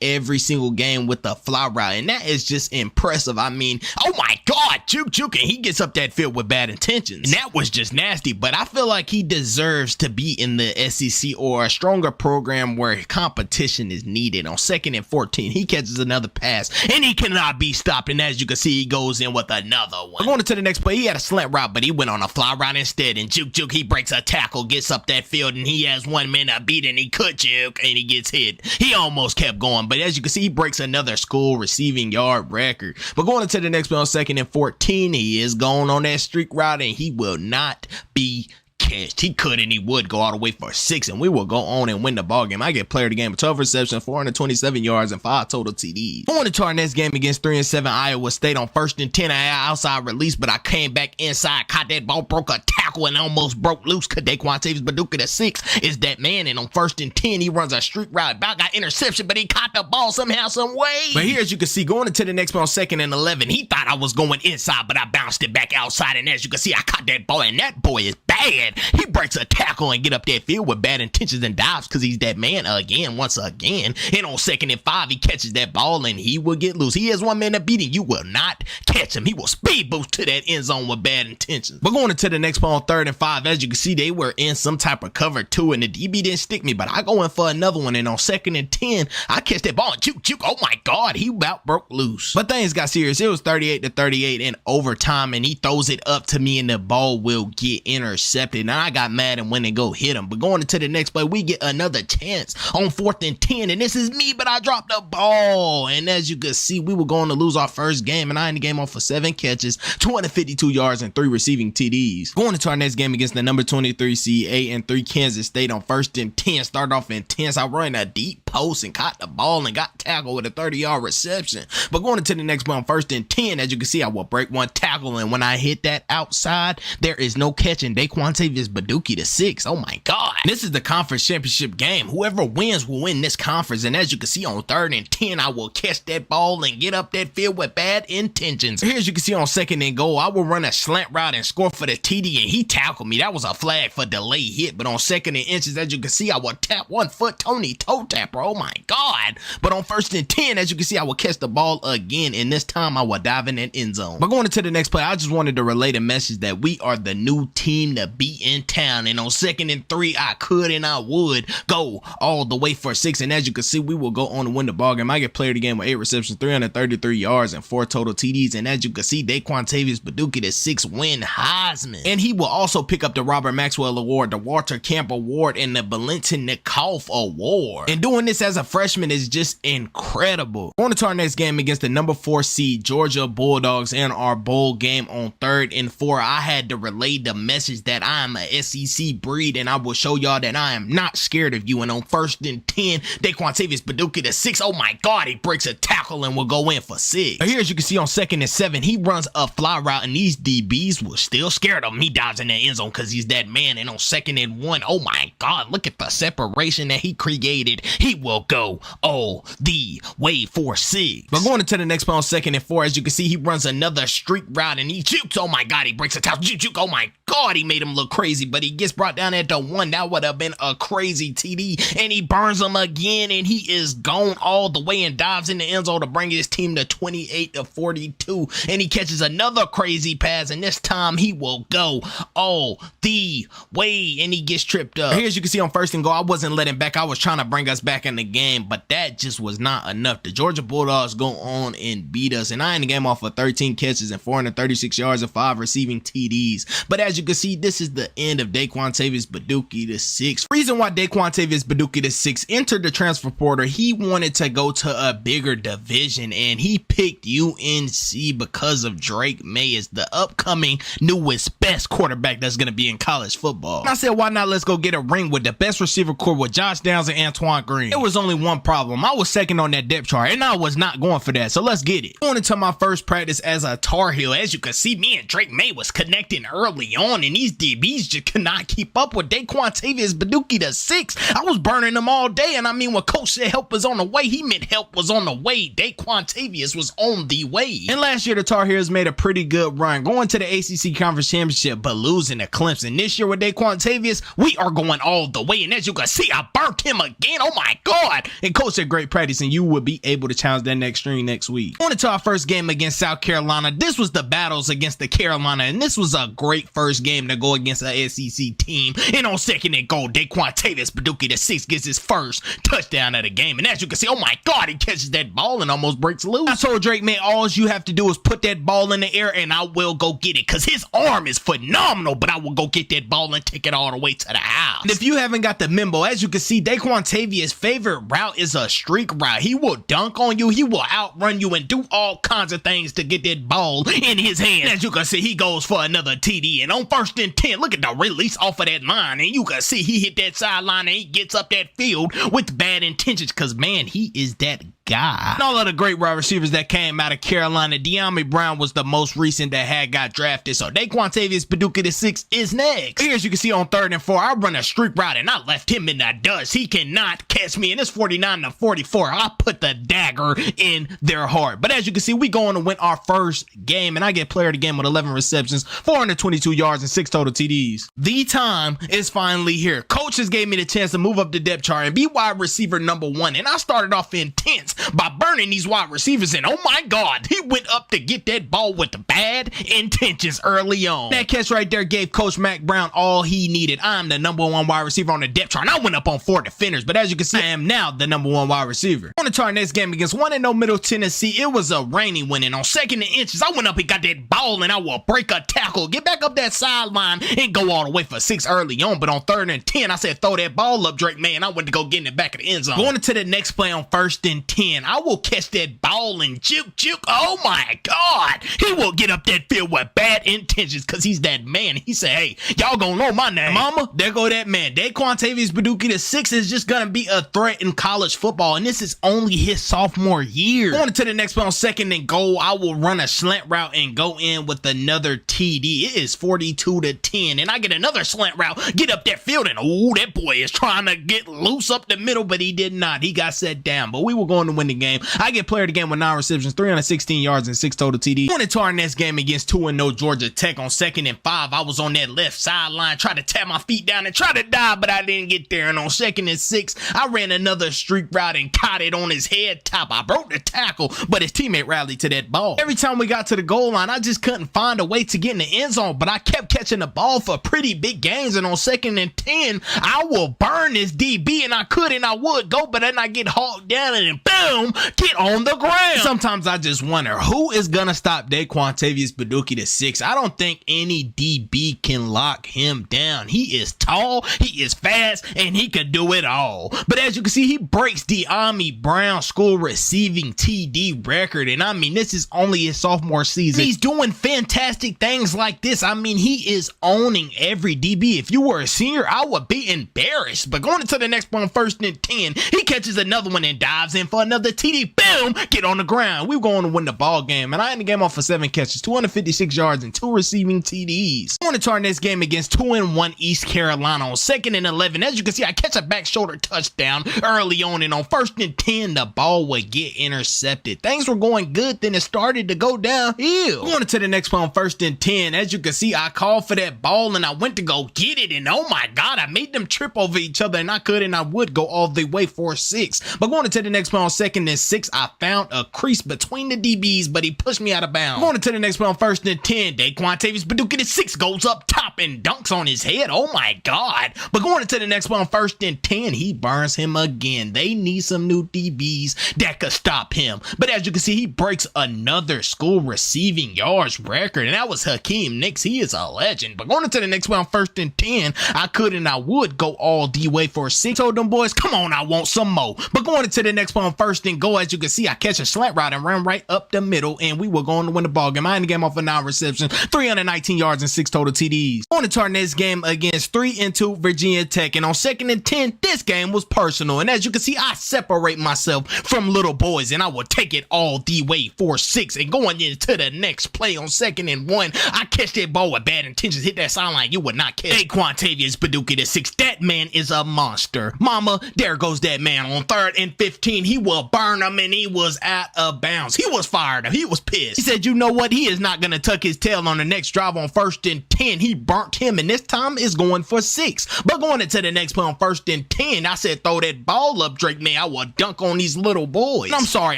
every single game with the fly route, and that is just impressive. I mean, oh my God, juke, and he gets up that field with bad intentions, and that was just nasty. But I feel like he deserves to be in the SEC or a stronger program where competition is needed. On 2nd and 14, he catches another pass, and he cannot be stopped, and as you can see, he goes in with another one. Going into the next play, he had a slant route, but he went on a fly route instead, and juke, he breaks a tackle, gets up that field, and he has 1 man to beat, and he could juke, and he gets hit. He almost kept going, but as you can see, he breaks another school receiving yard record. But going into the next play on 2nd and 14, he is going on that streak route, and he will not be catched. He could and he would go all the way for 6, and we will go on and win the ball game. I get player of the game with 12 receptions, 427 yards, and 5 total TDs. Going into our next game against 3-7 Iowa State. On 1st and 10, I had outside release, but I came back inside, caught that ball, broke a tackle, and almost broke loose. Daquantavius Baduki the 6 is that man, and on 1st and 10, he runs a streak route, about got interception, but he caught the ball somehow, some way. But here, as you can see, going into the next one on 2nd and 11, he thought I was going inside, but I bounced it back outside, and as you can see, I caught that ball, and that boy is bad. He breaks a tackle and get up that field with bad intentions and dives because he's that man again, once again. And on 2nd and 5, he catches that ball and he will get loose. He has one man to beat him. You will not catch him. He will speed boost to that end zone with bad intentions. But going into the next play on 3rd and 5, as you can see, they were in some type of cover 2 and the DB didn't stick me, but I go in for another one, and on 2nd and 10, I catch that ball and juke. Oh my God, he about broke loose. But things got serious. It was 38-38 in overtime, and he throws it up to me and the ball will get intercepted. And I got mad and went and go hit him. But going into the next play, we get another chance on 4th and 10, and this is me, but I dropped the ball. And as you can see, we were going to lose our first game, and I ended the game off for 7 catches, 252 yards, and 3 receiving TDs. Going into our next game against the number 23 seed 8-3 Kansas State on 1st and 10, started off intense. I run a deep post and caught the ball and got tackled with a 30-yard reception. But going into the next play on 1st and 10, as you can see, I will break one tackle, and when I hit that outside, there is no catching Daquantavius Baduki to 6. Oh my God. This is the conference championship game. Whoever wins will win this conference, and as you can see on 3rd and 10, I will catch that ball and get up that field with bad intentions. Here, as you can see on 2nd and goal, I will run a slant route and score for the TD, and he tackled me. That was a flag for delay hit, but on 2nd and inches, as you can see, I will tap 1 foot Tony toe tapper. Oh my God. But on 1st and 10, as you can see, I will catch the ball again, and this time I will dive in that end zone. But going into the next play, I just wanted to relay the message that we are the new team to beat in town, and on 2nd and 3, I could and I would go all the way for 6, and as you can see, we will go on to win the ball game. I get player of the game with 8 receptions, 333 yards, and 4 total TDs, and as you can see, Daquantavius Baduki the 6 win Heisman, and he will also pick up the Robert Maxwell Award, the Walter Camp Award, and the Biletnikoff Award. And doing this as a freshman is just incredible. On to our next game against the number 4 seed Georgia Bulldogs in our bowl game on 3rd and 4. I had to relay the message that I am a SEC breed, and I will show y'all that I am not scared of you. And on 1st and 10, Daquantavius Baduki the 6. Oh my God, he breaks a tackle and will go in for 6. Here, as you can see on 2nd and 7, he runs a fly route, and these DBs were still scared of him. He dives in the end zone because he's that man. And on 2nd and 1, oh my God, look at the separation that he created. He will go all the way for 6. But going into the next play on 2nd and 4, as you can see, he runs another streak route and he jukes. Oh my God, he breaks a tackle. Juke. Oh my God, he made him look crazy, but he gets brought down at the 1. That would have been a crazy TD, and he burns him again, and he is gone all the way and dives in the end zone to bring his team to 28-42. And he catches another crazy pass, and this time he will go all the way, and he gets tripped up. Here, as you can see on 1st and goal, I wasn't letting back. I was trying to bring us back in the game, but that just was not enough. The Georgia Bulldogs go on and beat us, and I end the game off of 13 catches and 436 yards and 5 receiving TDs. But as you can see, this is the end of Daquantavius Baduki the 6. Reason why Daquantavius Baduki the 6 entered the transfer portal, he wanted to go to a bigger division, and he picked UNC because of Drake May as the upcoming newest best quarterback that's going to be in college football. And I said, why not? Let's go get a ring with the best receiver core with Josh Downs and Antoine Green. There was only one problem. I was second on that depth chart, and I was not going for that, so let's get it. Going into my first practice as a Tar Heel, as you can see, me and Drake May was connecting early on, and these DBs just could not keep up with Daquantavius Baduki the 6. I was burning them all day, and I mean, when coach said help was on the way, he meant help was on the way. Daquantavius was on the way. And last year, the Tar Heels made a pretty good run, going to the ACC Conference Championship, but losing to Clemson. This year with Daquantavius, we are going all the way, and as you can see, I burnt him again. Oh my God. And coach said great practice, and you will be able to challenge that next string next week. On to our first game against South Carolina. This was the battles against the Carolina, and this was a great first game to go against an SEC team. And on 2nd and goal, Daquantavius Baduki the 6 gets his first touchdown of the game. And as you can see, oh my God, he catches that ball and almost breaks loose. I told Drake, man, all you have to do is put that ball in the air and I will go get it, because his arm is phenomenal, but I will go get that ball and take it all the way to the house. And if you haven't got the memo, as you can see, Daquantavius' favorite route is a streak route. He will dunk on you, he will outrun you, and do all kinds of things to get that ball in his hand. As you can see, he goes for another TD, and on 1st and 10, look at the release off of that line, and you can see he hit that sideline and he gets up that field with bad intentions, because man, he is that guy. And all of the great wide receivers that came out of Carolina, De'Ami Brown was the most recent that had got drafted. So Daquantavius Paducah the 6th is next. Here, as you can see on 3rd and 4, I run a streak route and I left him in the dust. He cannot catch me. And it's 49-44. I put the dagger in their heart. But as you can see, we go on to win our first game, and I get player of the game with 11 receptions, 422 yards, and 6 total TDs. The time is finally here. Coaches gave me the chance to move up the depth chart and be wide receiver number 1. And I started off intense by burning these wide receivers, and oh my God, he went up to get that ball with the bad intentions early on. That catch right there gave Coach Mack Brown all he needed. I'm the number 1 wide receiver on the depth chart, and I went up on 4 defenders, but as you can see, I am now the number 1 wide receiver. On to our next game against 1-0 Middle Tennessee. It was a rainy win, and on 2nd and inches, I went up and got that ball, and I will break a tackle, get back up that sideline, and go all the way for 6 early on. But on 3rd and 10, I said, throw that ball up, Drake, man. I went to go get in the back of the end zone. Going into the next play on 1st and 10, I will catch that ball and juke. Oh my God. He will get up that field with bad intentions because he's that man. He said, hey, y'all gonna know my name. Mama, there go that man. Daquantavius Paducah the 6th is just gonna be a threat in college football, and this is only his sophomore year. Going to the next play on 2nd and goal, I will run a slant route and go in with another TD. It is 42-10, and I get another slant route, get up that field, and oh, that boy is trying to get loose up the middle, but he did not. He got set down, but we were going to win the game. I get player of the game with 9 receptions, 316 yards, and 6 total TDs. Going into our next game against 2-0 Georgia Tech on 2nd and 5, I was on that left sideline, tried to tap my feet down and try to dive, but I didn't get there. And on 2nd and 6, I ran another streak route and caught it on his head top. I broke the tackle, but his teammate rallied to that ball. Every time we got to the goal line, I just couldn't find a way to get in the end zone, but I kept catching the ball for pretty big gains. And on 2nd and 10, I will burn this DB, and I could and I would go, but then I get hauled down and then boom, get on the ground. Sometimes I just wonder, who is gonna stop Daquantavius Paducah the 6th? I don't think any DB can lock him down. He is tall, he is fast, and he can do it all. But as you can see, he breaks De'Ami Brown school receiving TD record, and I mean, this is only his sophomore season. He's doing fantastic things like this. I mean, he is owning every DB. If you were a senior, I would be embarrassed. But going into the next one, 1st and 10, he catches another one and dives in for another TD. Boom, get on the ground. We were going to win the ball game, and I ended the game off for 7 catches, 256 yards, and 2 receiving TDs. Going into our next game against 2-1 East Carolina on 2nd and 11. As you can see, I catch a back shoulder touchdown early on, and on 1st and 10, the ball would get intercepted. Things were going good, then it started to go downhill. Going into the next one on 1st and 10, as you can see, I called for that ball, and I went to go get it, and oh my God, I made them trip over each other, and I could and I would go all the way for 6. But going into the next one on 2nd and 6, I found a crease between the DBs, but he pushed me out of bounds. Going into the next one on 1st and 10, Daquantavius Paducah the 6th goes up top and dunks on his head. Oh my God. But going into the next one on 1st and 10, he burns him again. They need some new DBs that could stop him. But as you can see, he breaks another school receiving yards record, and that was Hakeem Nicks. He is a legend. But going into the next one on 1st and 10, I could and I would go all the way for 6. Told them boys, come on, I want some more. But going into the next one on 1st and goal, as you can see, I catch a slant route and run right up the middle, and we were going to win the ball game. I ended the game off of 9 receptions, 319 yards, and 6 total TDs. On to our next game against 3-2 Virginia Tech, and on 2nd and 10, this game was personal. And as you can see, I separate myself from little boys, and I will take it all the way for 6. And going into the next play on 2nd and 1, I catch that ball with bad intentions, hit that sideline. You would not catch Daquantavius Paducah the 6th. That man is a monster. Mama, there goes that man. On 3rd and 15, he will burn him, and he was out of bounds. He was fired up. He was pissed. He said, you know what? He is not going to tuck his tail on the next drive. On 1st and 10, he burnt him, and this time is going for 6. But going into the next play on 1st and 10, I said, throw that ball up, Drake, man. I will dunk on these little boys. And I'm sorry,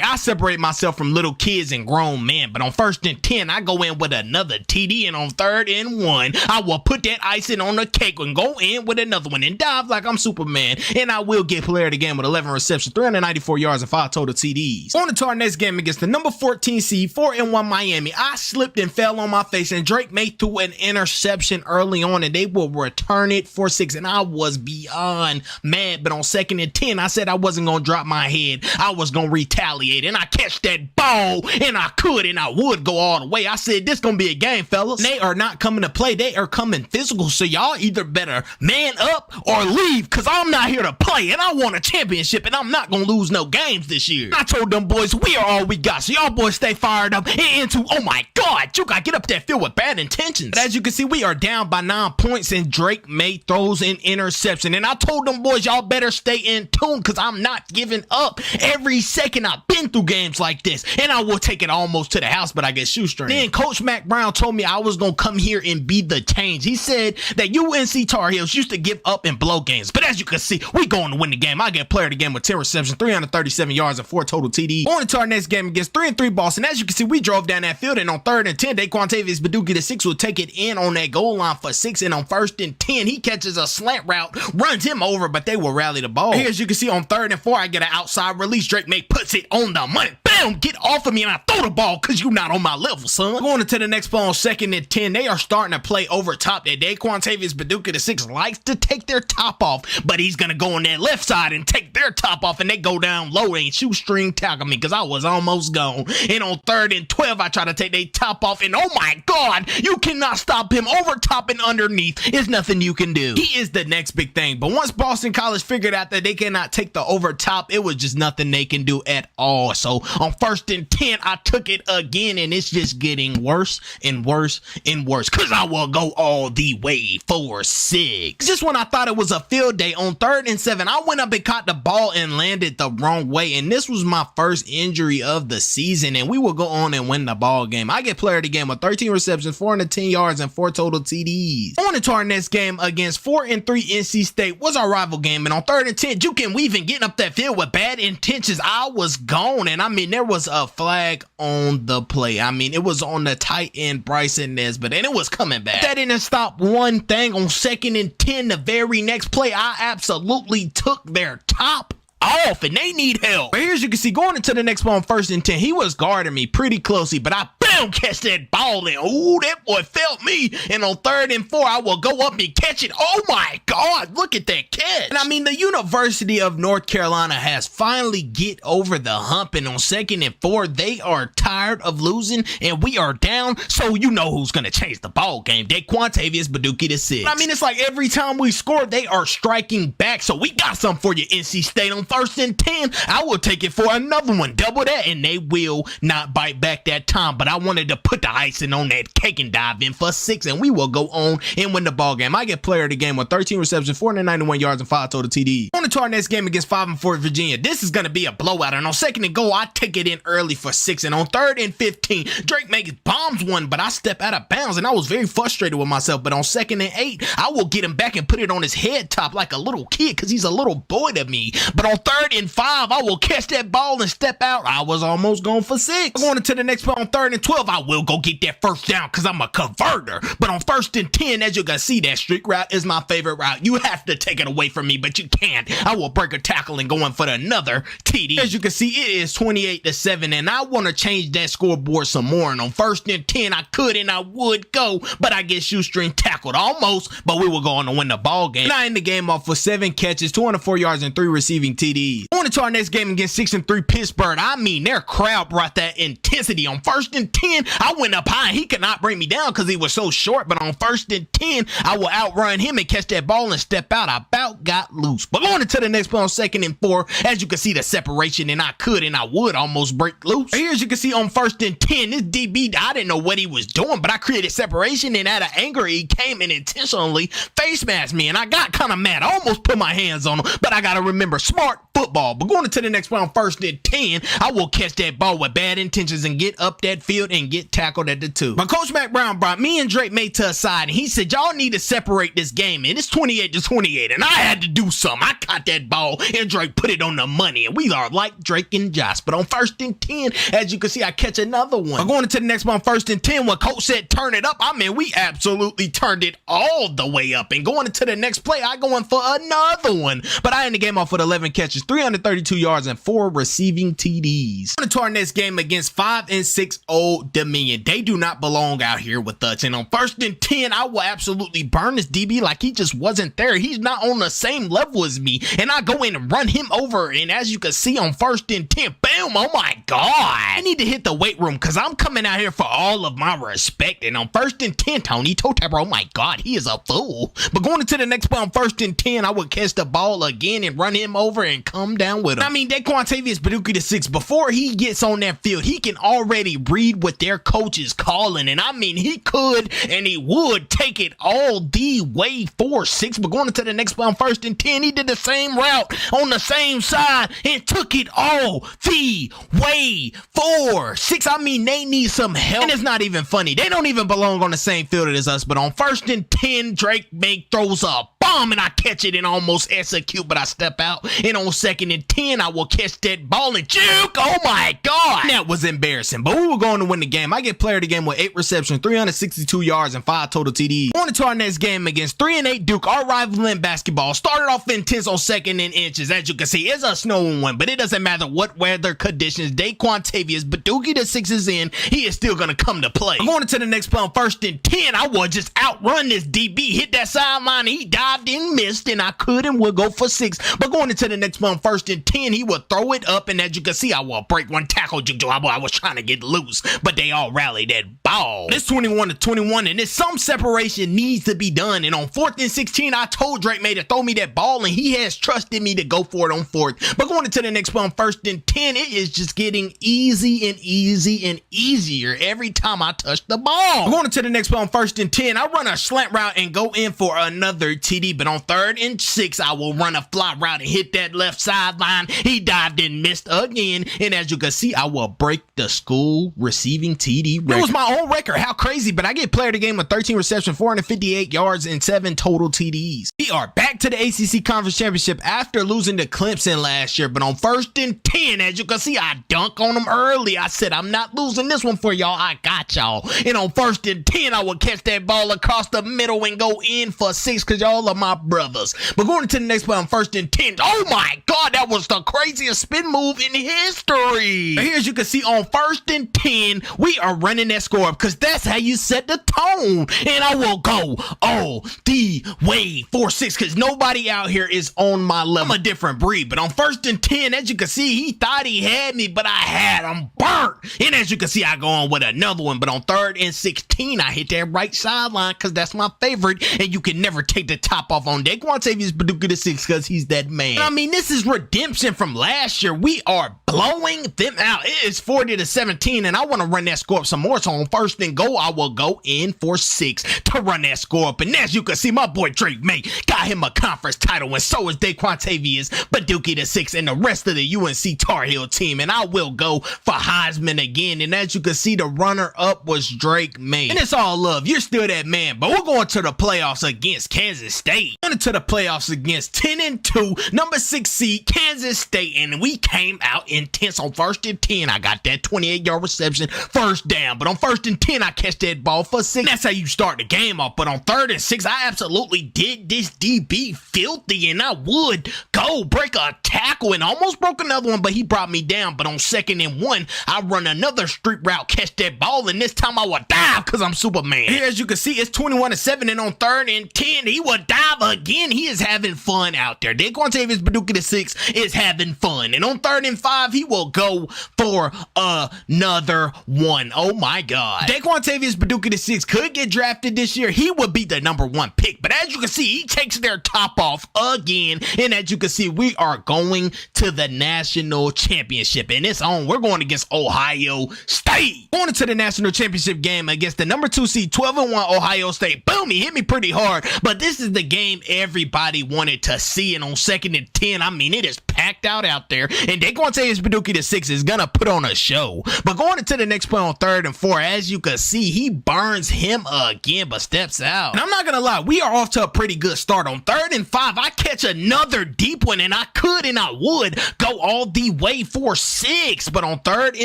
I separate myself from little kids and grown men, but on 1st and 10, I go in with another TD, and on 3rd and 1, I will put that icing on the cake and go in with another one and dive like I'm Superman, and I will get player of the game with 11 receptions, 394 yards, and 5 total TDs. On to our next game against the number 14 seed, 4-1 Miami. I slipped and fell on my face, and Drake made through an interception early on, and they will return it for 6, and I was beyond mad. But on 2nd and 10, I said I wasn't going to drop my head. I was going to retaliate, and I catch that ball, and I could and I would go all the way. I said, this going to be a game, fellas. They are not coming to play. They are coming physical, so y'all either better man up or leave, because I'm not here to play, and I want a championship, and I'm not going to lose no game. games this year. I told them boys, we are all we got, so y'all boys stay fired up and into, oh my God, you gotta get up that field with bad intentions. But as you can see, we are down by 9 points, and Drake May throws an interception. And I told them boys, y'all better stay in tune, because I'm not giving up. Every second I've been through games like this, and I will take it almost to the house, but I get shoestring. Then Coach Mac Brown told me I was gonna come here and be the change. He said that UNC Tar Heels used to give up and blow games, but as you can see, we going to win the game. I get player of the game with 10 receptions, 337 yards, and 4 total TDs. On to our next game against 3-3 Boston. As you can see, we drove down that field, and on 3rd and 10, Daquantavius Baduki the 6 will take it in on that goal line for 6, and on 1st and 10, he catches a slant route, runs him over, but they will rally the ball. Here, as you can see, on 3rd and 4, I get an outside release. Drake May puts it on the money. Bam! Get off of me, and I throw the ball because you're not on my level, son. Going into the next play on 2nd and 10, they are starting to play over top. That Daquantavius Baduki the 6 likes to take their top off, but he's going to go on that left side and take their top off, and they go down low and shoestring tackle me because I was almost gone. And on 3rd and 12, I try to take their top off, and oh my God, you cannot stop him. Over top and underneath is nothing you can do. He is the next big thing. But once Boston College figured out that they cannot take the over top, it was just nothing they can do at all. So on 1st and 10, I took it again, and it's just getting worse and worse and worse because I will go all the way for 6. Just when I thought it was a field day, on 3rd and 7, I went up and caught the ball and landed the wrong way, and this was my first injury of the season, and we will go on and win the ball game. I get player of the game with 13 receptions, 410 yards, and 4 total TDs. On to our next game against 4-3 NC State was our rival game, and on 3rd and 10, Juke and Weaving getting up that field with bad intentions. I was gone, and I mean, there was a flag on the play. I mean, it was on the tight end Bryson Nesbitt, and it was coming back. That didn't stop one thing. On 2nd and 10, the very next play, I absolutely took their top off, and they need help. But here, as you can see, going into the next play on 1st and 10, he was guarding me pretty closely, but I catch that ball, and ooh, that boy felt me. And on 3rd and 4, I will go up and catch it. Oh my God, look at that catch. And I mean, the University of North Carolina has finally get over the hump, and on 2nd and 4, they are tired of losing, and we are down, so you know who's gonna change the ball game. Daquantavius Baduki the 6. I mean, it's like every time we score, they are striking back, so we got something for you, NC State. On 1st and 10, I will take it for another one, double that, and they will not bite back that time, but I wanted to put the icing on that cake and dive in for 6, and we will go on and win the ball game. I get player of the game with 13 receptions, 491 yards, and 5 total TDs. On to our next game against 5-4 Virginia. This is going to be a blowout, and on 2nd and goal, I take it in early for 6, and on 3rd and 15, Drake makes bombs one, but I step out of bounds, and I was very frustrated with myself. But on 2nd and 8, I will get him back and put it on his head top like a little kid because he's a little boy to me. But on 3rd and 5, I will catch that ball and step out. I was almost going for 6. Going into the next play on 3rd and 12, I will go get that first down because I'm a converter. But on 1st and 10, as you can see, that streak route is my favorite route. You have to take it away from me, but you can't. I will break a tackle and go in for another TD. As you can see, it is 28-7, and I want to change that scoreboard some more. And on 1st and 10, I could and I would go, but I get shoestring tackled almost, but we will go on to win the ball game. And I end the game off with 7 catches, 204 yards, and 3 receiving TDs. On to our next game against 6-3 Pittsburgh. I mean, their crowd brought that intensity. On 1st and 10, I went up high. He could not bring me down because he was so short, but on 1st and 10, I will outrun him and catch that ball and step out. I about got loose. But going into the next play on 2nd and 4, as you can see, the separation, and I could and I would almost break loose. Here, as you can see, on 1st and 10, this DB, I didn't know what he was doing, but I created separation, and out of anger, he came and intentionally face masked me, and I got kind of mad. I almost put my hands on him, but I got to remember, smart football. But going into the next play on 1st and 10, I will catch that ball with bad intentions and get up that field and get tackled at the 2. But Coach Mac Brown brought me and Drake May to a side, and he said, y'all need to separate this game, and it's 28-28, and I had to do something. I caught that ball, and Drake put it on the money, and we are like Drake and Josh. But on 1st and 10, as you can see, I catch another one. But going into the next one on 1st and 10, when Coach said turn it up, I mean, we absolutely turned it all the way up. And going into the next play, I go in for another one. But I end the game off with 11 catches, 332 yards, and 4 receiving TDs. On to our next game against 5-6 Old Dominion. They do not belong out here with us. And on 1st and 10, I will absolutely burn this DB like he just wasn't there. He's not on the same level as me. And I go in and run him over. And as you can see on 1st and 10, bam, oh my God. I need to hit the weight room because I'm coming out here for all of my respect. And on 1st and 10, Tony Totaber, oh my God, he is a fool. But going into the next play on 1st and 10, I would catch the ball again and run him over and come down with them. I mean, Daquantavius Paducah VI, before he gets on that field, he can already read what their coach is calling. And I mean, he could and he would take it all the way 4-6. But going into the next play on 1st and 10, he did the same route on the same side and took it all the way 4-6. I mean, they need some help. And it's not even funny. They don't even belong on the same field as us. But on 1st and 10, Drake May throws a bomb and I catch it and almost execute, but I step out. And on 2nd and 10, I will catch that ball and juke. Oh my God. That was embarrassing. But we were going to win the game. I get player of the game with 8 receptions, 362 yards, and 5 total TDs. On to our next game against 3-8 Duke, our rival in basketball. Started off intense on 2nd and inches. As you can see, it's a snowing one, but it doesn't matter what weather conditions. Daquantavius Paducah VI is in. He is still going to come to play. I'm going into the next play on 1st and 10. I will just outrun this DB, hit that sideline. He dived and missed, and I could and would go for 6. But going into the next play on 1st and 10, he will throw it up, and as you can see, I will break one tackle. I was trying to get loose, but they all rallied that ball. It's 21-21, and some separation needs to be done. And on 4th and 16, I told Drake May to throw me that ball, and he has trusted me to go for it on 4th. But going into the next play on 1st and 10, it is just getting easy and easier every time I touch the ball. Going into the next play on 1st and 10, I run a slant route and go in for another TD. But on 3rd and 6, I will run a fly route and hit that left sideline. He dived and missed again. And as you can see, I will break the school receiving TD record. It was my own record. How crazy. But I get player of the game with 13 receptions, 458 yards, and 7 total TDs. We are back to the ACC Conference Championship after losing to Clemson last year. But on 1st and 10, as you can see, I dunk on them early. I said, I'm not losing this one for y'all. I got y'all. And on 1st and 10, I will catch that ball across the middle and go in for 6 because y'all are my brothers. But going into the next play on 1st and 10, oh my God, that was the craziest spin move in history. Here, as you can see, on 1st and 10, we are running that score up because that's how you set the tone. And I will go all the way 4-6 because nobody out here is on my level. I'm a different breed. But on 1st and 10, as you can see, he thought he had me, but I had him burnt. And as you can see, I go on with another one. But on 3rd and 16, I hit that right sideline because that's my favorite. And you can never take the top off on Daquantavius Paducah VI because he's that man. I mean, this is redemption from last year. We are blowing them out. It is 40-17, and I want to run that score up some more. So on 1st and goal, I will go in for 6 to run that score up. And as you can see, my boy Drake May got him a conference title, and so is Daquantavius Paducah VI and the rest of the UNC Tar Heel team. And I will go for Heisman again. And as you can see, the runner-up was Drake May. And it's all love. You're still that man. But we're going to the playoffs against Kansas State. Going to the playoffs against 10-2, number 6 seed Kansas State. And we came out intense on 1st and 10. I got that 28-yard reception, 1st down. But on 1st and 10, I catch that ball for 6. That's how you start the game off. But on 3rd and 6, I absolutely did this DB filthy. And I would go break a tackle and almost broke another one, but he brought me down. But on 2nd and 1, I run another street route, catch that ball, and this time I will dive because I'm Superman. Here, as you can see, it's 21-7, and on 3rd and 10, he will dive again. He is having fun out there. Daquantavius Paducah VI is having fun. And on 3rd and 5, he will go for another one. Oh my God. Daquantavius Paducah VI could get drafted this year. He would be the number 1 pick. But as you can see, he takes their top off again. And as you can see, we are going to the national championship. And it's on. We're going against Ohio State. Going into the national championship game against the number 2 seed 12-1 Ohio State. Boom, he hit me pretty hard. But this is the game everybody wanted to see. And on 2nd and 10, I mean, it is packed out there. And Daquantavius Paducah VI is going to put on a show. But going into the next play on 3rd and 4, as you can see, he burns him again, but steps out. And I'm not going to lie, we are off to a pretty good start. On 3rd and 5, I catch another deep one, and I could and I would go all the way for 6. But on 3rd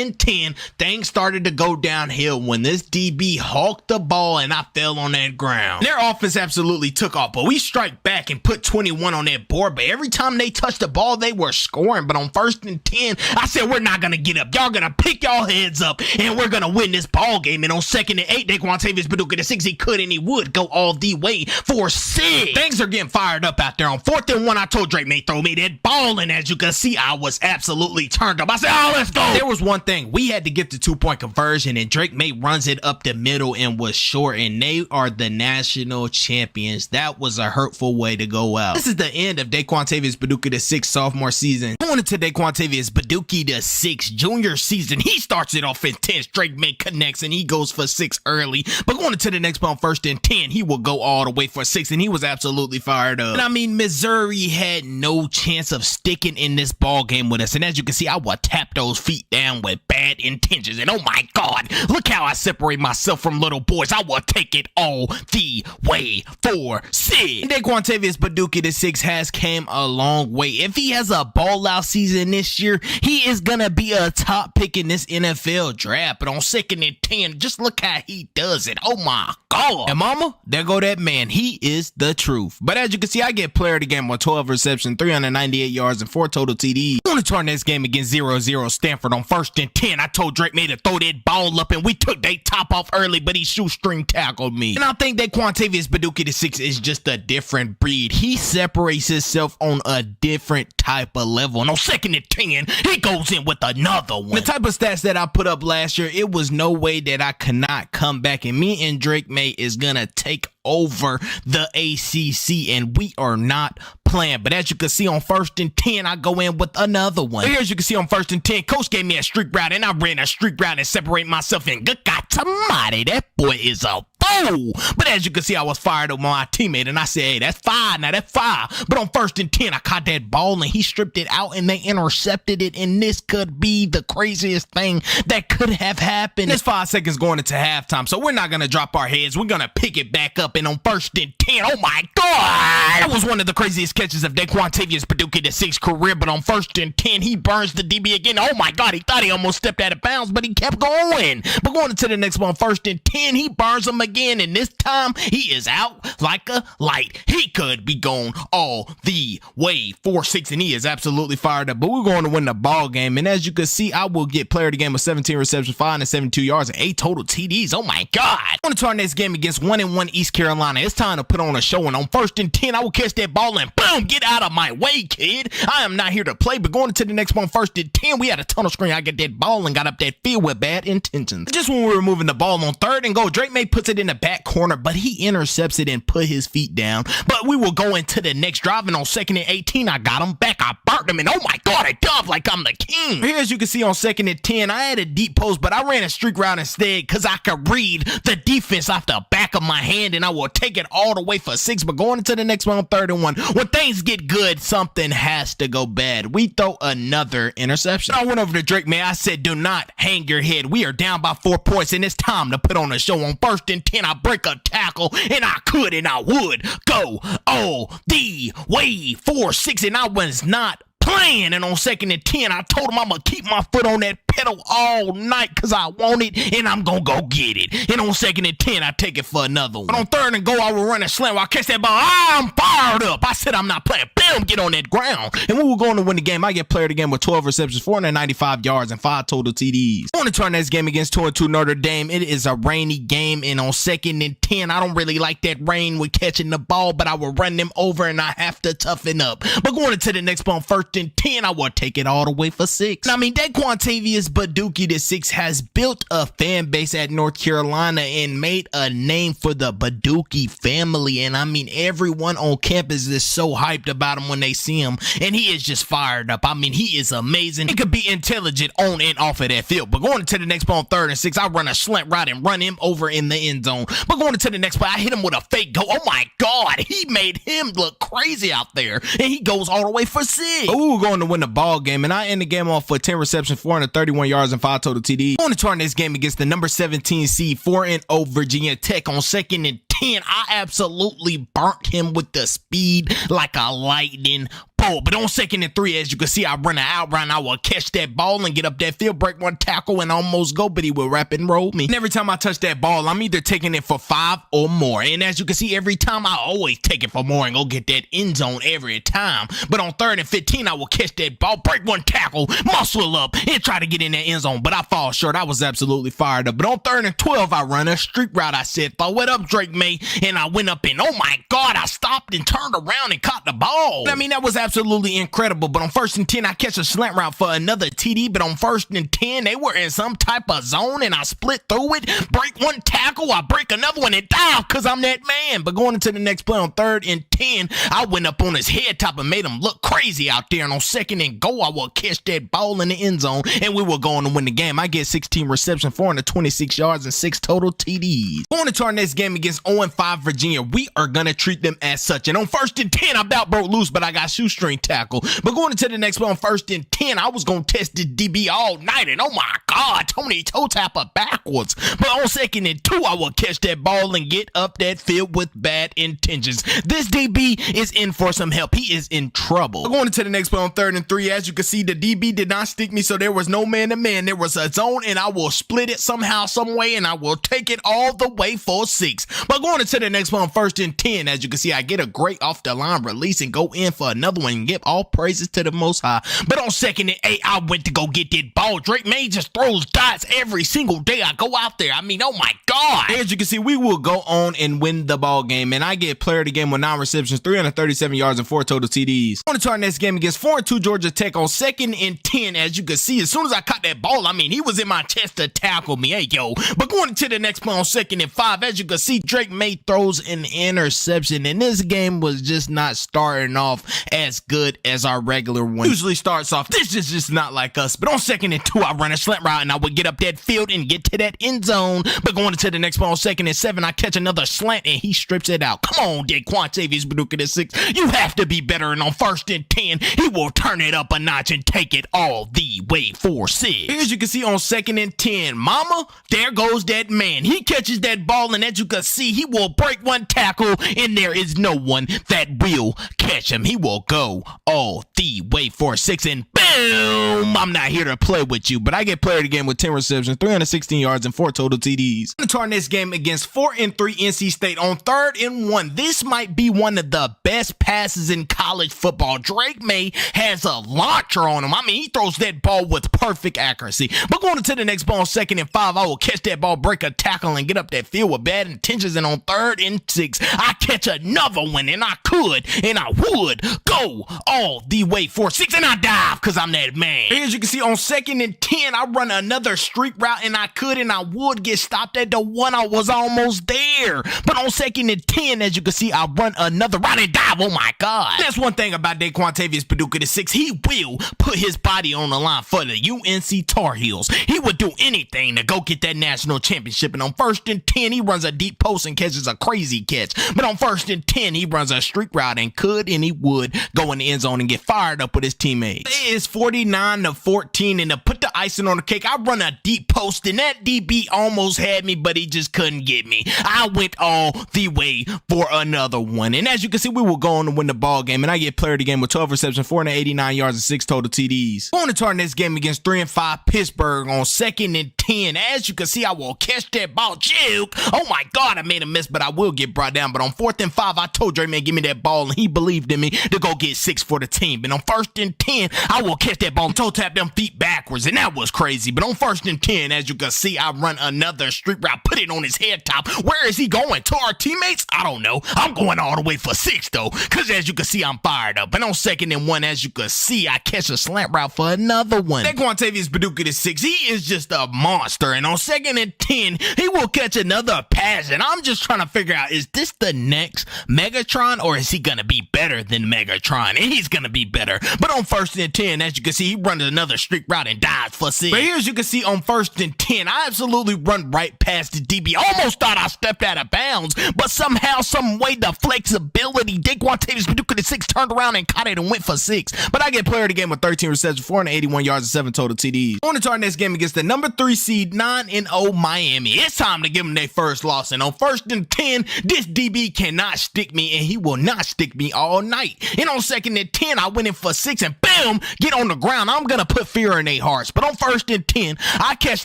and 10, things started to go downhill when this DB hawked the ball and I fell on that ground. Their offense absolutely took off, but we strike back and put 21 on that board. But every time they touched the ball, they were scoring. But on 1st and 10, I said, we're not going to get up. Y'all going to pick y'all heads up, and we're going to win this ball game. And on 2nd and 8, Daquantavius Paducah VI, he could and he would go all the way for 6. Things are getting fired up out there. On 4th and 1, I told Drake May throw me that ball, and as you can see, I was absolutely turned up. I said, oh, let's go. There was one thing. We had to get the 2-point conversion, and Drake May runs it up the middle and was short, and they are the national champions. That was a hurtful way to go out. This is the end of Daquantavius Paducah VI sophomore sophomore season. Going into Daquantavius Baduki the 6th junior season, he starts it off intense. Drake May connects and he goes for 6 early. But going into the next play on 1st and 10, he will go all the way for 6, and he was absolutely fired up. And I mean, Missouri had no chance of sticking in this ball game with us. And as you can see, I will tap those feet down with bad intentions. And oh my God, look how I separate myself from little boys. I will take it all the way for 6. Daquantavius Baduki the 6th has came a long way. If he has a ball out season this year, he is gonna be a top pick in this NFL draft. But on 2nd and 10, just look how he does it. Oh my God. And mama, there go that man. He is the truth. But as you can see, I get player of the game with 12 receptions, 398 yards, and 4 total TDs. On to our next game against 0-0 Stanford on 1st and 10. I told Drake May to throw that ball up, and we took that top off early, but he shoestring tackled me. And I think that Daquantavius Baduki the 6th is just a different breed. He separates himself on a different type of level. And on 2nd and 10, he goes in with another one. The type of stats that I put up last year, it was no way that I could not come back. And me and Drake May is gonna take over the ACC, and we are not playing. But as you can see on 1st and 10, I go in with another one. Here, as you can see on 1st and 10, coach gave me a streak route, and I ran a streak route and separate myself. And good God almighty, that boy is a fool. But as you can see, I was fired up on my teammate, and I said, hey, that's 5. Now that's 5. But on 1st and 10, I caught that ball, and he stripped it out, and they intercepted it. And this could be the craziest thing that could have happened. There's 5 seconds going into halftime, so we're not gonna drop our heads. We're gonna pick it back up. And on 1st and 10, oh my God, that was one of the craziest catches of Daquantavius Baduki the 6th career. But on 1st and 10, he burns the DB again. Oh my God, he thought he almost stepped out of bounds, but he kept going. But going into the next one, 1st and 10, he burns him again, and this time he is out like a light. He could be going all the way for 6, and he is absolutely fired up. But we're going to win the ball game, and as you can see, I will get player of the game with 17 receptions, 572 yards, and 8 total TDs. Oh my God. On to our next game against 1-1 East Carolina. It's time to put on a show, and on 1st and 10, I will catch that ball and boom, get out of my way, kid. I am not here to play. But going into the next one, 1st and 10, we had a tunnel screen. I get that ball and got up that field with bad intentions. Just when we were moving the ball on 3rd and goal, Drake May puts it in the back corner, but he intercepts it and put his feet down. But we will go into the next drive, and on 2nd and 18, I got him back. I burnt him, and oh my God, I dove like I'm the king. Here, as you can see on 2nd and 10, I had a deep post, but I ran a streak route instead because I could read the defense off the back of my hand, and I will take it all the way for 6. But going into the next one on 3rd and 1, when things get good, something has to go bad. We throw another interception. I went over to Drake May. I said, do not hang your head. We are down by 4 points, and it's time to put on a show. On 1st and 10, I break a tackle, and I could and I would go all the way for 6, and I was not playing. And on 2nd and 10, I told him I'm gonna keep my foot on that pedal all night because I want it, and I'm gonna go get it. And on 2nd and 10, I take it for another one. But on 3rd and goal, I will run a slant while I catch that ball. I'm fired up. I said I'm not playing. Bam, get on that ground. And when we're going to win the game, I get player of the game with 12 receptions, 495 yards, and 5 total TDs. On to our next game against 2-2 Notre Dame. It is a rainy game, and on 2nd and 10, I don't really like that rain with catching the ball, but I will run them over, and I have to toughen up. But going into the next one, on 1st and 10, I will take it all the way for 6. I mean, Daquantavius Baduki the 6th has built a fan base at North Carolina and made a name for the Baduki family. And I mean, everyone on campus is so hyped about him when they see him, and he is just fired up. I mean, he is amazing. He could be intelligent on and off of that field. But going into the next play on 3rd and 6, I run a slant route and run him over in the end zone. But going into the next play, I hit him with a fake go. Oh my God, he made him look crazy out there, and he goes all the way for 6. But we were going to win the ball game, and I end the game off with 10 receptions, 431 yards, and 5 total TDs. Going to our next game against the number 17 seed 4-0 Virginia Tech on 2nd and 10. I absolutely burnt him with the speed like a lightning bolt. But on 2nd and 3, as you can see, I run an out route. I will catch that ball and get up that field, break one tackle, and almost go, but he will wrap and roll me. And every time I touch that ball, I'm either taking it for 5 or more. And as you can see, every time I always take it for more and go get that end zone every time. But on 3rd and 15, I will catch that ball, break one tackle, muscle up, and try to get in that end zone. But I fall short. I was absolutely fired up. But on 3rd and 12, I run a streak route. I said, throw it up, Drake May. And I went up, and oh my God, I stopped stopped and turned around and caught the ball. I mean, that was absolutely incredible. But on 1st and 10, I catch a slant route for another TD. But on 1st and 10, they were in some type of zone, and I split through it, break one tackle, I break another one, and dive because I'm that man. But going into the next play on 3rd and 10, I went up on his head top and made him look crazy out there. And on 2nd and goal, I will catch that ball in the end zone, and we will go on to win the game. I get 16 receptions, 426 yards, and 6 total TDs. Going into our next game against 0-5 Virginia, we are going to treat them as such. And on 1st and 10, I about broke loose, but I got shoestring tackle. But going into the next play on 1st and 10, I was going to test the DB all night, and oh my God, Tony toe tapper backwards. But on 2nd and 2, I will catch that ball and get up that field with bad intentions. This DB is in for some help. He is in trouble. Going into the next play on 3rd and 3, as you can see, the DB did not stick me, so there was no man-to-man. There was a zone, and I will split it somehow, some way, and I will take it all the way for 6. But going into the next play on 1st and 10, as you can see, I get a great off-the-line release and go in for another one and give all praises to the Most High. But on 2nd and 8, I went to go get that ball. Drake May just throws dots every single day I go out there. I mean, oh my God. As you can see, we will go on and win the ball game, and I get player of the game with 9 receptions, 337 yards, and 4 total TDs. On to our next game against 4-2 Georgia Tech on 2nd and 10. As you can see, as soon as I caught that ball, I mean, he was in my chest to tackle me. Hey, yo. But going into the next play on 2nd and 5, as you can see, Drake May throws an interception, and this game was just not starting off as good as our regular one usually starts off. This is just not like us. But on 2nd and 2, I run a slant route, and I would get up that field and get to that end zone. But going into the next play on 2nd and 7, I catch another slant, and he strips it out. Come on, Quantavious Paducah to 6. You have to be better. And on 1st and 10, he will turn it up a notch and take it all the way for 6. As you can see on 2nd and 10, mama, there goes that man. He catches that ball, and as you can see, he will break one tackle, and there is no one that will catch him. He will go all the way for 6, and boom! I'm not here to play with you, but I get player of the game with 10 receptions, 316 yards, and 4 total TDs. Into our next game against 4-3 NC State on 3rd and 1. This might be one of the best passes in college football. Drake May has a launcher on him. I mean, he throws that ball with perfect accuracy. But going into the next ball on 2nd and 5, I will catch that ball, break a tackle, and get up that field with bad intentions. And on 3rd and 6, I catch another one, and I could, and I would go all the way for 6, and I dive because I'm that man. As you can see on 2nd and 10, I run another streak route, and I could, and I would get stopped at the one. I was almost there. But on 2nd and 10, as you can see, I run another route and dive. Oh my God. That's one thing about Quantavious Paducah to 6. He will put his body on the line for the UNC Tar Heels. He would do anything to go get that national championship. And on 1st and 10, he runs a deep post and catches a crazy catch. But on 1st and 10, he runs a streak route and could, and he would go in the end zone and get fired up with his teammates. It is 49-14, and to put the icing on the cake, I run a deep post, and that DB almost had me, but he just couldn't get me. I went all the way for another one. And as you can see, we will go on to win the ball game, and I get player of the game with 12 receptions, 489 yards, and 6 total TDs. Going into our next game against 3-5 Pittsburgh on 2nd and 10. As you can see, I will catch that ball. Juke. Oh my God, I made a miss, but I will get brought down. But on 4th and 5, I told Dre, man, give me that ball, and he believed in me to go get 6 for the team. And on 1st and 10, I will catch that ball and toe tap them feet backwards, and that was crazy. But on 1st and 10, as you can see, I run another streak route, put it on his head top. Where is he going? To our teammates? I don't know. I'm going all the way for 6 though, because as you can see, I'm fired up. And on 2nd and 1, as you can see, I catch a slant route for another one. That Quantavious Paducah to 6. He is just a monster. And on 2nd and 10, he will catch another pass. And I'm just trying to figure out, is this the next Megatron, or is he going to be better than Megatron? And he's going to be better. But on 1st and 10, as you can see, he runs another streak route and dives for 6. But here, as you can see, on 1st and 10, I absolutely run right past the DB. Almost thought I stepped out of bounds, but somehow, some way, the flexibility, Quantavious Paducah to 6 turned around and caught it and went for 6. But I get player of the game with 13 receptions, 481 yards, and 7 total TDs. On to our next game against the number 3 seed 9-0 Miami. It's time to give them their first loss. And on 1st and 10, this DB cannot stick me, and he will not stick me all night. And on 2nd and 10, I went in for 6, and boom, get on the ground. I'm going to put fear in their hearts. But on 1st and 10, I catch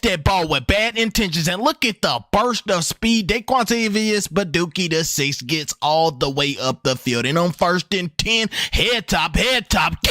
that ball with bad intentions, and look at the burst of speed. Quantavious Paducah to 6 gets all the way up the field. And on 1st and 10, head top, get up.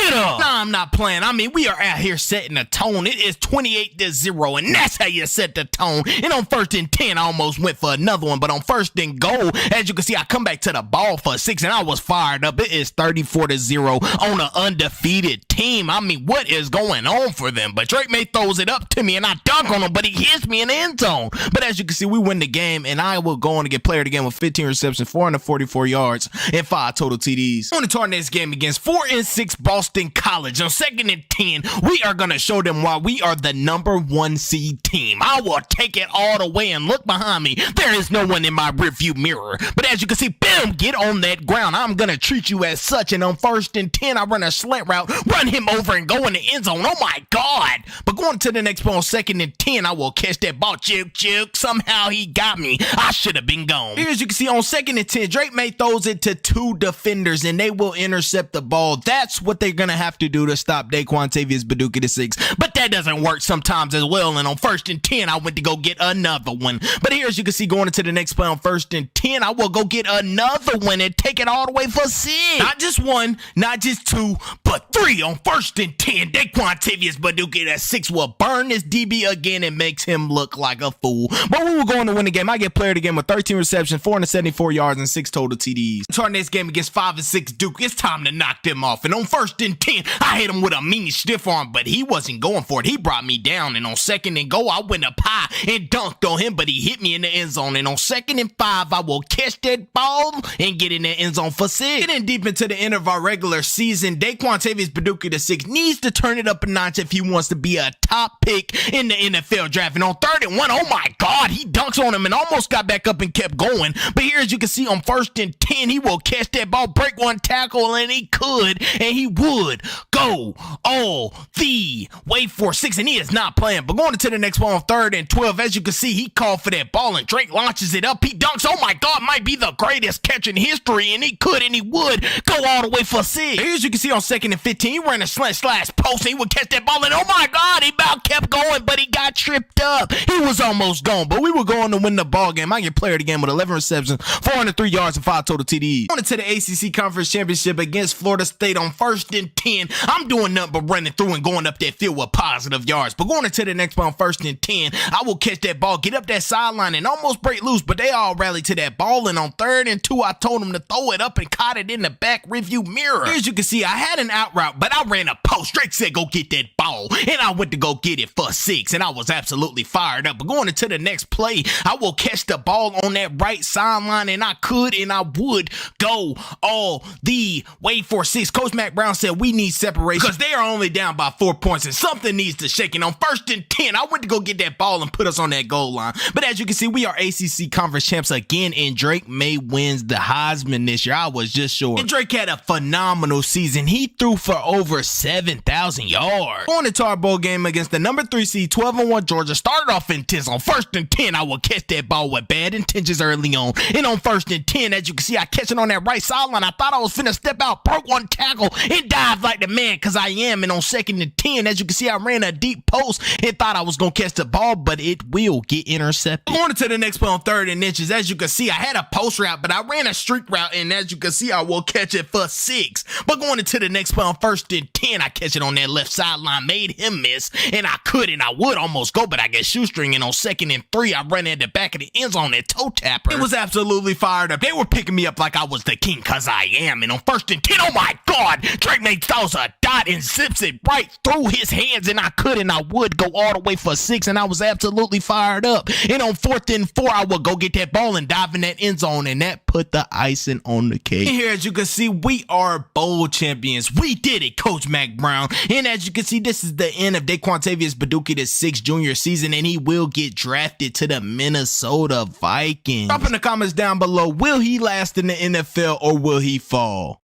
Nah, I'm not playing. I mean, we are out here setting the tone. It is 28-0, and that's how you set the tone. And on 1st and 10, I almost went for another one, but on 1st and goal, as you can see, I come back to the ball ball for 6, and I was fired up. It is 34-0 on an undefeated team. I mean, what is going on for them? But Drake May throws it up to me, and I dunk on him, but he hits me in the end zone. But as you can see, we win the game, and I will go on to get player of the game with 15 receptions, 444 yards, and 5 total TDs. On to our next game against 4-6 Boston College. On 2nd and 10, we are going to show them why we are the #1 seed team. I will take it all the way, and look behind me. There is no one in my rearview mirror. But as you can see, bam, get on that ground. I'm going to treat you as such. And on 1st and 10, I run a slant route, run him over, and go in the end zone. Oh my God. But going to the next play on 2nd and 10, I will catch that ball. Juke. Somehow he got me. I should have been gone. Here, as you can see, on 2nd and 10, Drake May throws it to 2 defenders, and they will intercept the ball. That's what they're going to have to do to stop Daquantavius Baduka to 6. But that doesn't work sometimes as well. And on 1st and 10, I went to go get another one. But here, as you can see, going into the next play on 1st and 10, I will go get another one and take it all the way for 6. Not just 1, not just 2, but 3 on 1st and 10. Daquantavius Baduka at 6 will burn this DB again and makes him look like a fool. But we were going to win the game. I get player of the game with 13 receptions, 474 yards, and 6 total TDs. To our next game against 5-6 Duke, it's time to knock them off. And on 1st and 10, I hit him with a mini stiff arm, but he wasn't going for it. He brought me down. And on 2nd and goal, I went up high and dunked on him, but he hit me in the end zone. And on 2nd and 5, I will catch that ball and get in the end zone for 6. Getting deep into the end of our regular season, Daquantavius Baduka to 6 needs to turn it up a notch if he wants to be a top pick in the NFL draft. And on 3rd and 1, oh my God, he dunks on him and almost got back up and kept going. But here, as you can see, on 1st and 10, he will catch that ball, break one tackle, and he could, and he would go all the way for 6, and he is not playing. But going into the next one on 3rd and 12, as you can see, he called for that ball, and Drake launches it up. He dunks. Oh my God, might be the greatest catch in history, and he could, and he would go all the way for 6. Here, as you can see, on 2nd and 15, he ran a slant slash post, and he would catch that ball, and oh my God, he about kept going, but he got tripped up. He was almost gone, but we were going to win the ball game. I get player of the game with 11 receptions, 403 yards, and 5 total TDs. On to the ACC Conference Championship against Florida State on 1st and 10. I'm doing nothing but running through and going up that field with positive yards. But going into the next one on 1st and 10, I will catch that ball, get up that sideline, and almost break loose, but they all rallied to that ball. And on 3rd and 2, I told them to throw it up and caught it in the back review mirror. As you can see, I had an out route, but I ran a post. Drake said, go get that ball, and I went to go get it for 6, and I was absolutely fired up. But going into the next play, I will catch the ball on that right sideline, and I could, and I would go all the way for 6. Coach Mac Brown said we need separation because they are only down by 4 points, and something needs to shake. And on 1st and 10, I went to go get that ball and put us on that goal line. But as you can see, we are ACC Conference champs again, and Drake May wins the Heisman this year. I was just short. And Drake had a phenomenal season. He threw for over 7,000 yards. Going into our bowl game against the #3 seed 12-1 Georgia, started off intense. On 1st and 10, I will catch that ball with bad intentions early on. And on 1st and 10, as you can see, I catch it on that right sideline. I thought I was finna step out, broke one tackle, and dive like the man, because I am. And on 2nd and 10, as you can see, I ran a deep post and thought I was going to catch the ball, but it will get intercepted. Going to the next play on 3rd and inches, as you can see, I had a post route, but I ran a streak route, and as you can see, I will catch it for 6. But going into the next play on 1st and 10, I catch it on that left sideline, made him miss, and I could, and I would almost go, but I get shoestring. And on 2nd and 3, I ran at the back of the end zone, that toe tapper. It was absolutely fired up. They were picking me up like I was the king, because I am. And on 1st and 10, oh my God, Drake May throws a dot and zips it right through his hands, and I could, and I would go all the way for 6, and I was absolutely fired up. And on 4th and 4, I would go get that ball and dive in that end zone, and that put the icing on the cake. And here, as you can see, we are bowl champions. We did it, Coach Mac Brown. And as you can see, this is the end of Daquantavius Baduka, the 6th junior season, and he will get drafted to the Minnesota Vikings. Drop in the comments down below, will he last in the NFL or will he fall?